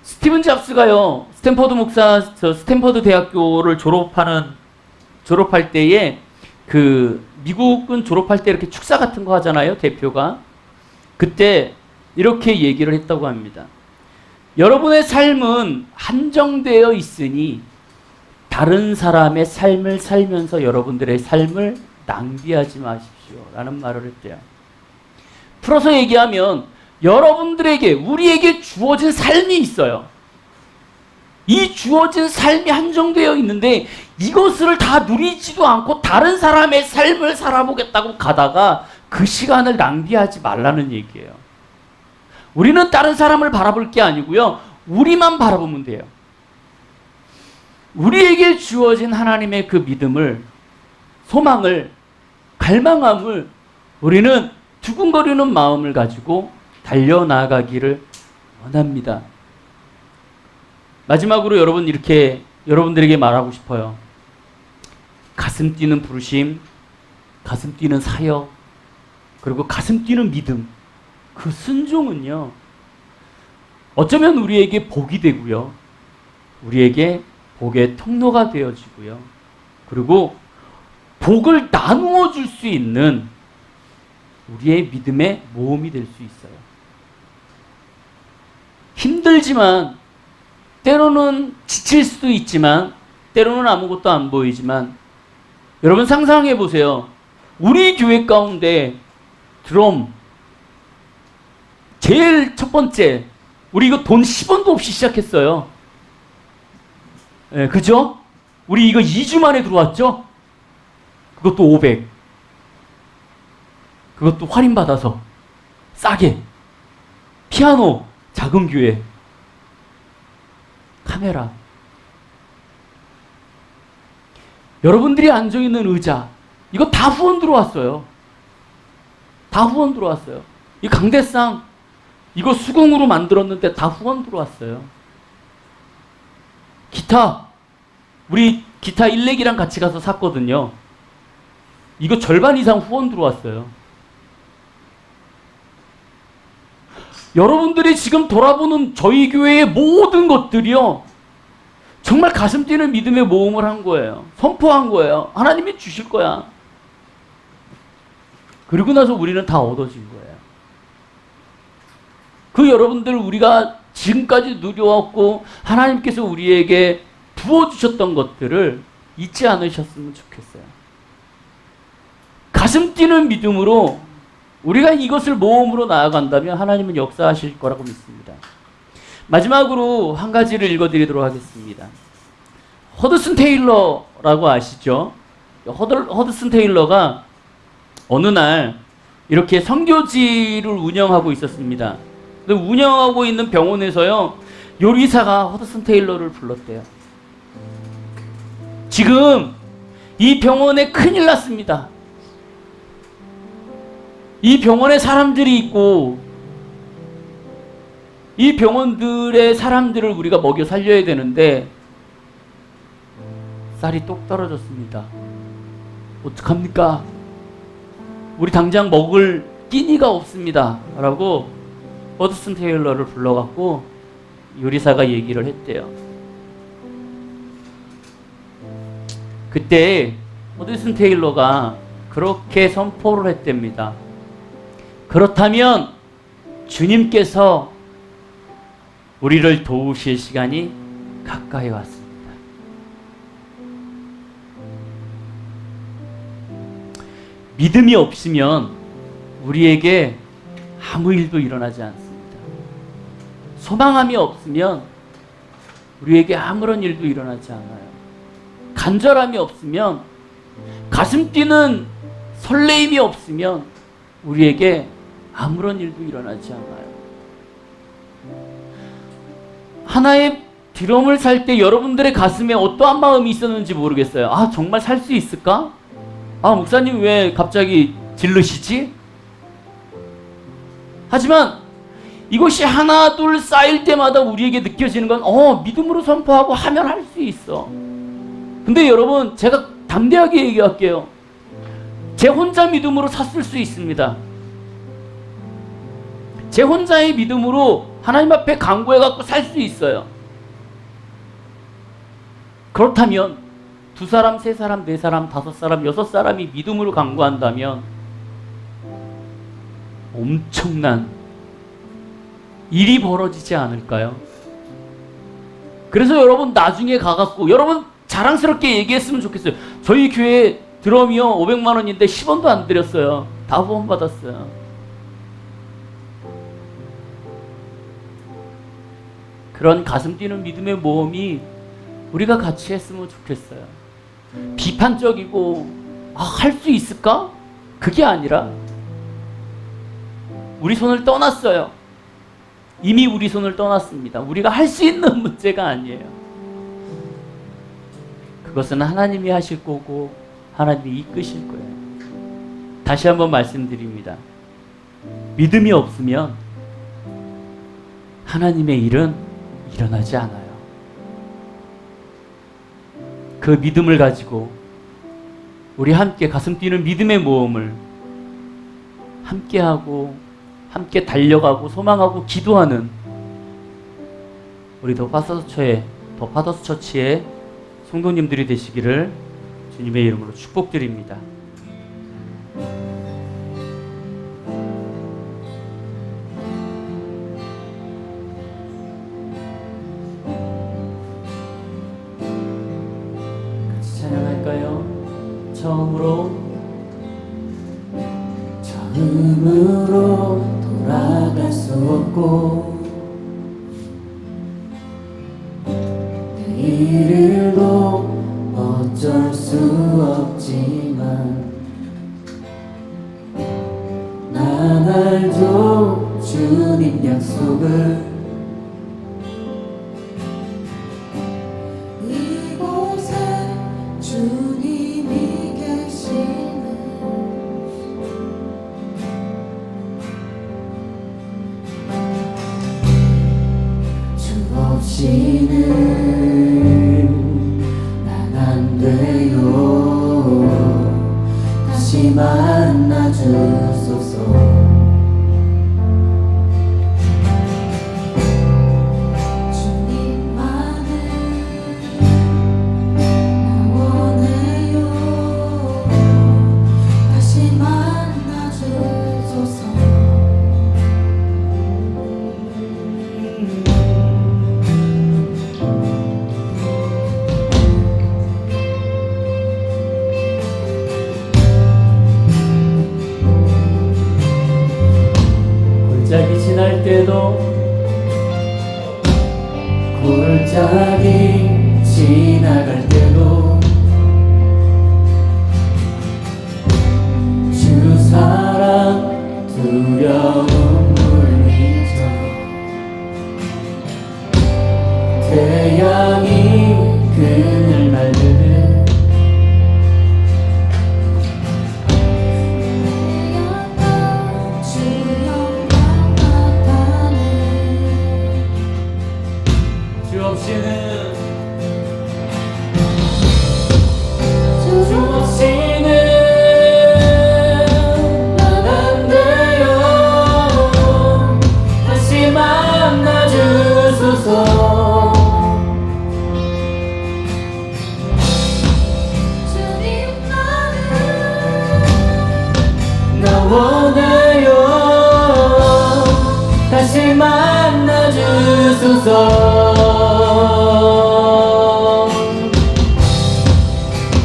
스티븐 잡스가요, 스탠퍼드 스탠퍼드 대학교를 졸업할 때에 미국은 졸업할 때 이렇게 축사 같은 거 하잖아요, 대표가. 그때 이렇게 얘기를 했다고 합니다. 여러분의 삶은 한정되어 있으니 다른 사람의 삶을 살면서 여러분들의 삶을 낭비하지 마십시오. 라는 말을 했대요. 풀어서 얘기하면 여러분들에게, 우리에게 주어진 삶이 있어요. 이 주어진 삶이 한정되어 있는데 이것을 다 누리지도 않고 다른 사람의 삶을 살아보겠다고 가다가 그 시간을 낭비하지 말라는 얘기예요. 우리는 다른 사람을 바라볼 게 아니고요. 우리만 바라보면 돼요. 우리에게 주어진 하나님의 그 믿음을, 소망을, 갈망함을 우리는 두근거리는 마음을 가지고 달려나가기를 원합니다. 마지막으로 여러분들에게 말하고 싶어요. 가슴 뛰는 부르심, 가슴 뛰는 사역, 그리고 가슴 뛰는 믿음, 그 순종은요, 어쩌면 우리에게 복이 되고요, 우리에게 복의 통로가 되어지고요, 그리고 복을 나누어 줄 수 있는 우리의 믿음의 모험이 될 수 있어요. 힘들지만, 때로는 지칠 수도 있지만, 때로는 아무것도 안 보이지만, 여러분 상상해 보세요. 우리 교회 가운데 드럼, 제일 첫 번째, 우리 이거 돈 10원도 없이 시작했어요. 네, 그죠? 우리 이거 2주 만에 들어왔죠? 그것도 500. 그것도 할인받아서 싸게. 피아노, 작은 교회. 카메라. 여러분들이 앉아있는 의자, 이거 다 후원 들어왔어요. 다 후원 들어왔어요. 이 강대상, 이거 수공으로 만들었는데 다 후원 들어왔어요. 기타, 우리 기타 일렉이랑 같이 가서 샀거든요. 이거 절반 이상 후원 들어왔어요. 여러분들이 지금 돌아보는 저희 교회의 모든 것들이요, 정말 가슴 뛰는 믿음의 모험을 한 거예요. 선포한 거예요. 하나님이 주실 거야. 그리고 나서 우리는 다 얻어진 거예요. 그 여러분들, 우리가 지금까지 누려왔고 하나님께서 우리에게 부어주셨던 것들을 잊지 않으셨으면 좋겠어요. 가슴 뛰는 믿음으로 우리가 이것을 모험으로 나아간다면 하나님은 역사하실 거라고 믿습니다. 마지막으로 한 가지를 읽어드리도록 하겠습니다. 허드슨 테일러라고 아시죠? 허드슨 테일러가 어느 날 이렇게 선교지를 운영하고 있었습니다. 근데 운영하고 있는 병원에서요, 요리사가 허드슨 테일러를 불렀대요. 지금 이 병원에 큰일 났습니다. 이 병원에 사람들이 있고 이 병원들의 사람들을 우리가 먹여 살려야 되는데 쌀이 똑 떨어졌습니다. 어떡합니까? 우리 당장 먹을 끼니가 없습니다. 라고 허드슨 테일러를 불러갖고 요리사가 얘기를 했대요. 그때 허드슨 테일러가 그렇게 선포를 했답니다. 그렇다면 주님께서 우리를 도우실 시간이 가까이 왔습니다. 믿음이 없으면 우리에게 아무 일도 일어나지 않습니다. 소망함이 없으면 우리에게 아무런 일도 일어나지 않아요. 간절함이 없으면, 가슴 뛰는 설레임이 없으면 우리에게 아무런 일도 일어나지 않아요. 하나의 드럼을 살 때 여러분들의 가슴에 어떠한 마음이 있었는지 모르겠어요. 아, 정말 살 수 있을까? 아, 목사님 왜 갑자기 질르시지? 하지만 이것이 하나 둘 쌓일 때마다 우리에게 느껴지는 건 믿음으로 선포하고 하면 할 수 있어. 근데 여러분, 제가 담대하게 얘기할게요. 제 혼자 믿음으로 샀을 수 있습니다. 제 혼자의 믿음으로 하나님 앞에 간구해갖고 살 수 있어요. 그렇다면 2사람, 3사람, 4사람, 5사람, 6사람이 믿음으로 간구한다면 엄청난 일이 벌어지지 않을까요? 그래서 여러분 나중에 가갖고 여러분 자랑스럽게 얘기했으면 좋겠어요. 저희 교회 드럼이요 500만 원인데 10원도 안 드렸어요. 다 후원 받았어요. 그런 가슴 뛰는 믿음의 모험이 우리가 같이 했으면 좋겠어요. 비판적이고 할 수 있을까? 그게 아니라 우리 손을 떠났어요. 이미 우리 손을 떠났습니다. 우리가 할 수 있는 문제가 아니에요. 그것은 하나님이 하실 거고 하나님이 이끄실 거예요. 다시 한번 말씀드립니다. 믿음이 없으면 하나님의 일은 일어나지 않아요. 그 믿음을 가지고 우리 함께 가슴 뛰는 믿음의 모험을 함께하고 함께 달려가고 소망하고 기도하는 우리 더 파더스 처치의 성도님들이 되시기를 주님의 이름으로 축복드립니다. 같이 찬양할까요? 처음으로 돌아갈 수 없고 내일도 어쩔 수 없지만 난 알죠 주님 약속을 이곳에 주님이 계시네. 주 없이는 난 안 돼요. 다시 만나 주소서. 주님만을 나 원해요. 다시 만나 주소서. 골짜기 지날 때도 골짜기 지나갈 때도 주 사랑 두려움 물리쳐 태양이 그늘 날르듯 주 없이는 다시 만나 주소서.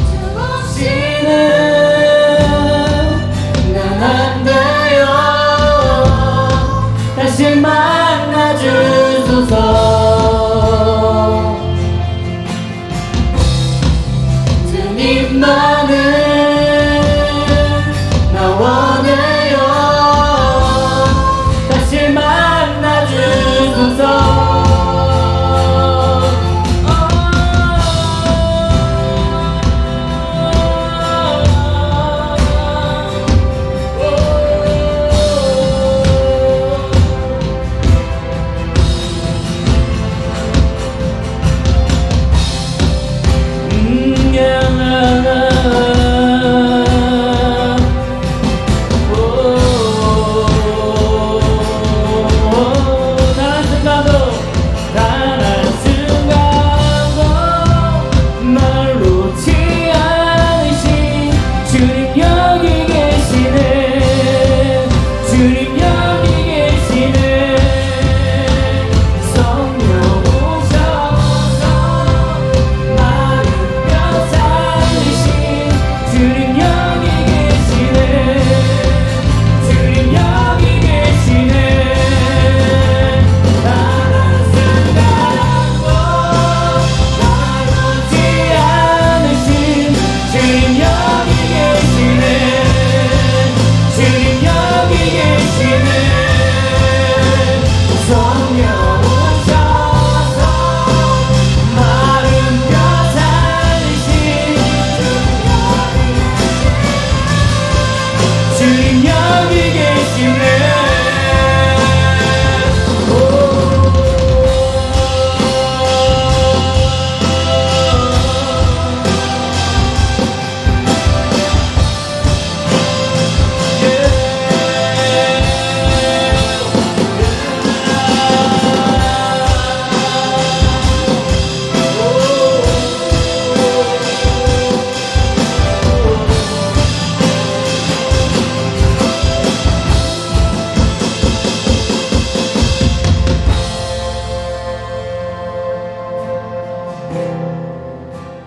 주 없이는 난 안 돼요. 다시 만나 주소서. 주님만을 나 원해요. 다시 만나 주소서.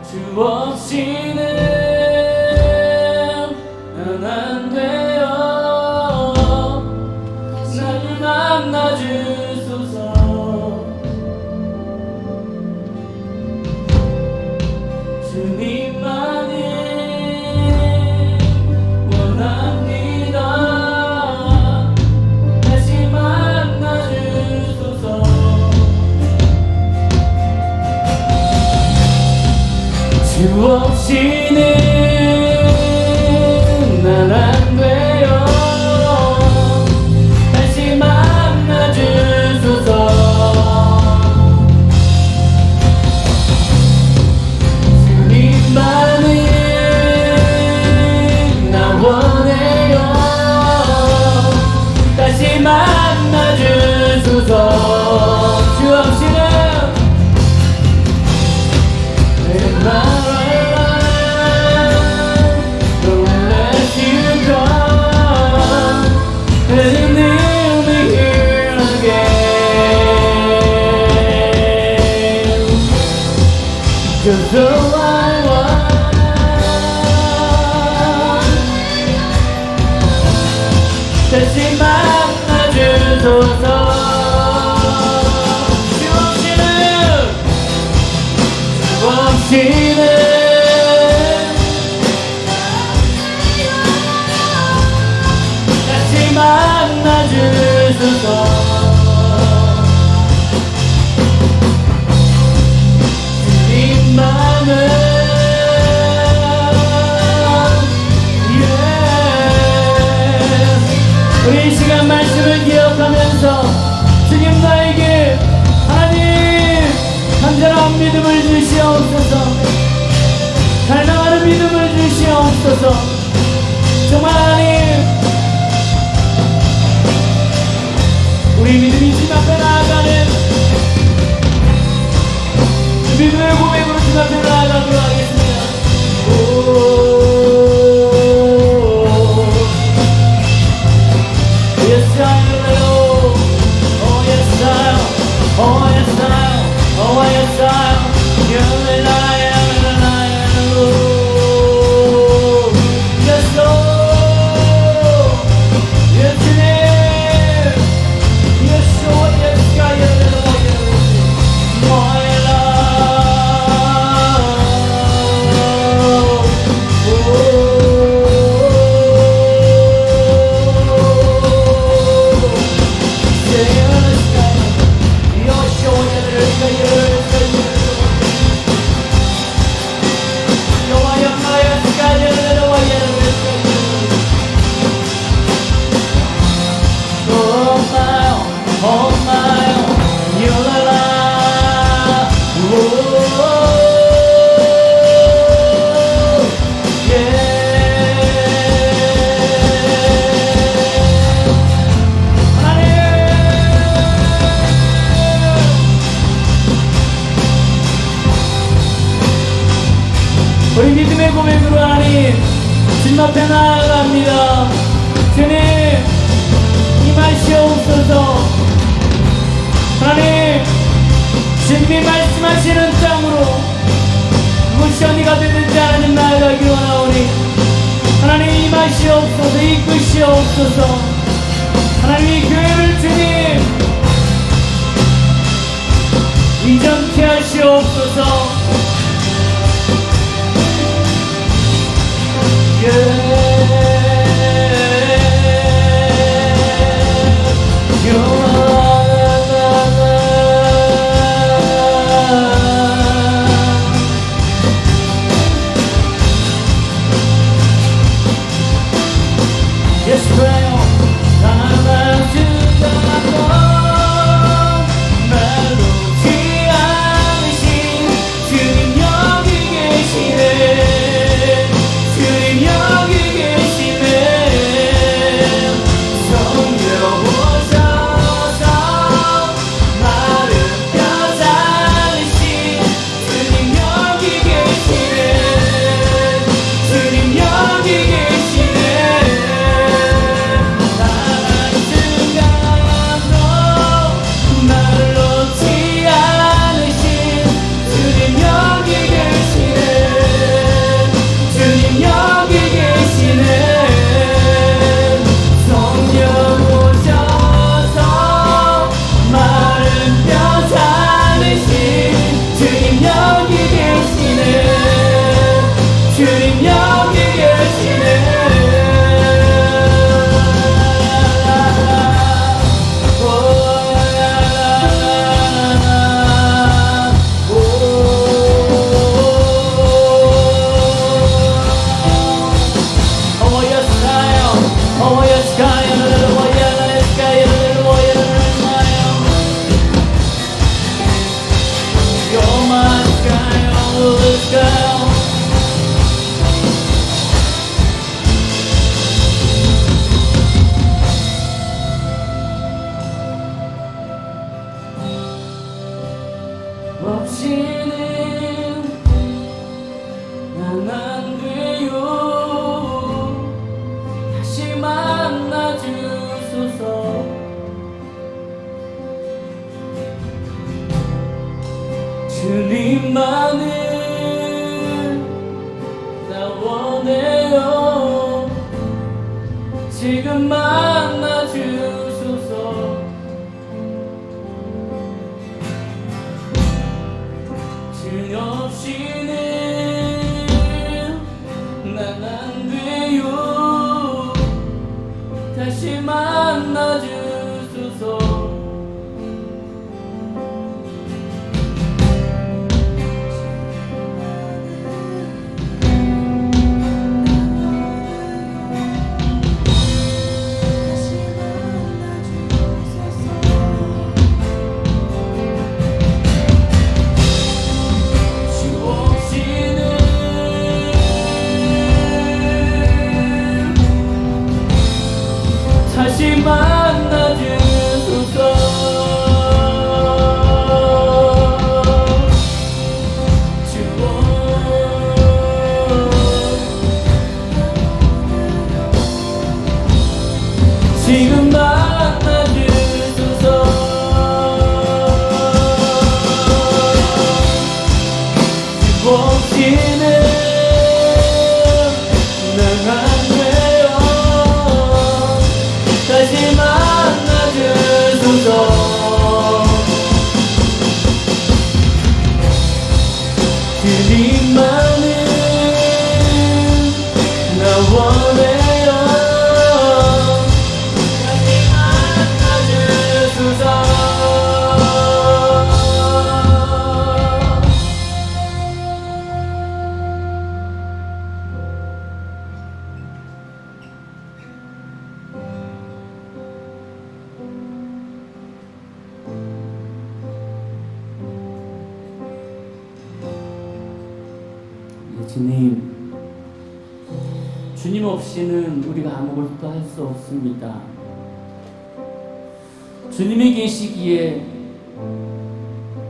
주 없이는 난 안 돼요. 나를 만나 주소서. 주님만을 원합니다. 다시 만나 주소서. 주 없이는 난 안 돼요. 다시 만나 주소서. 주님만을 나 원해요. 다시 만나 주소서. 주 없이는 Cause all I want 다시 만나 주소서. 주 없이는 다시 만나 주소서. 우리 이 시간 말씀을 기억하면서 주님 나에게 하나님 간절한 믿음을 주시옵소서. 갈망하는 믿음을 주시옵소서. 정말 하나님 우리 믿음이 주님 앞에 나아가는 믿음의 고백으로 주님 앞에 나아가도록 하겠습니다. Yes, I know. Oh, yes. 앞에 나아갑니다. 주님, 임하시옵소서. 하나님, 주님이 말씀하시는 땅으로 무엇이 어디가 되든지 하나님 나아가기 원하오니 하나님 임하시옵소서. 이끄시옵소서. 하나님 이 교회를 주님 이전케 하시옵소서. Yes, prayer. 말로지 않으신 주님 여기 계시네. 주님 여기 계시네. 성령 오셔서 마른 뼈 자르신 주님 여기 계시네. 주님 여기 계시네. 없이는 난 안 돼요. 다시 만나 주소서. 주님만을 나 원해요. 지금 만나 주소서. 주님 없이는 난 안 돼요. 다시 만나 주소서. 다시 만나 주소서. 지금 만나 주소서. 없이는 난 안 돼요. 다시 만나 주소서. 주님만을 나 원해요. 다시 만나 주소서. 주님, 주님 없이는 우리가 아무것도 할 수 없습니다. 주님이 계시기에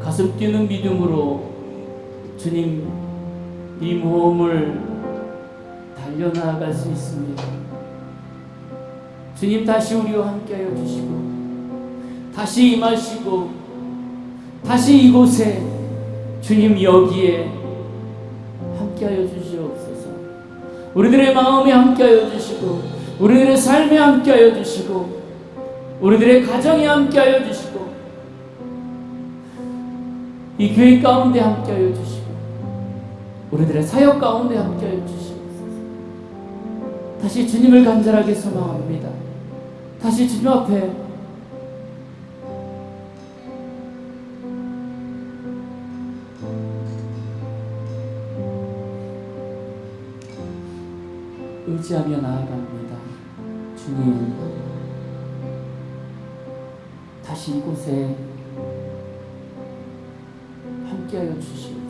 가슴 뛰는 믿음으로 주님 이 모험을 달려나갈 수 있습니다. 주님 다시 우리와 함께하여 주시고 다시 임하시고 다시 이곳에 주님 여기에 함께하여 주시옵소서. 우리들의 마음에 함께하여 주시고 우리들의 삶에 함께하여 주시고 우리들의 가정에 함께하여 주시고 이 교회 가운데 함께하여 주시고 우리들의 사역 가운데 함께하여 주시옵소서. 다시 주님을 간절하게 소망합니다. 다시 주님 앞에 의지하며 나아갑니다. 주님, 다시 이곳에 함께하여 주시옵소서.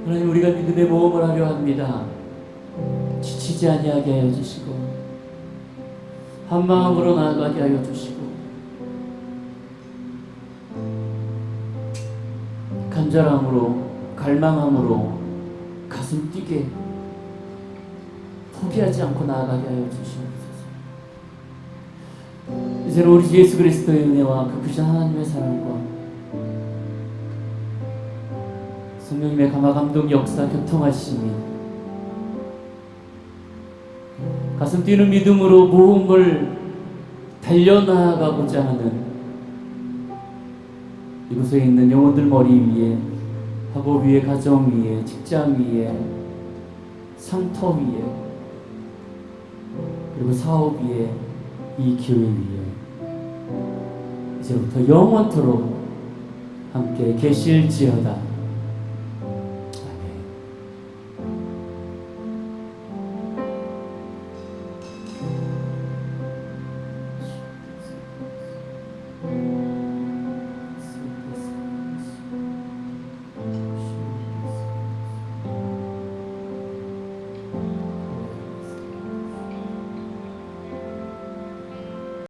하나님, 우리가 믿음의 모험을 하려 합니다. 지치지 아니하게 하여 주시고 한 마음으로 나아가게 하여 주시고 간절함으로 갈망함으로 가슴 뛰게 포기하지 않고 나아가게 하여 주시옵소서. 이제는 우리 주 예수 그리스도의 은혜와 그 크신 하나님의 사랑과 성령님의 감화 감동 역사 교통하심이 가슴 뛰는 믿음으로 모험을 달려나가고자 하는 이곳에 있는 영혼들 머리 위에, 학업 위에, 가정 위에, 직장 위에, 상터 위에, 그리고 사업 위에, 이 교회 위에 이제부터 영원토록 함께 계실지어다. 아멘.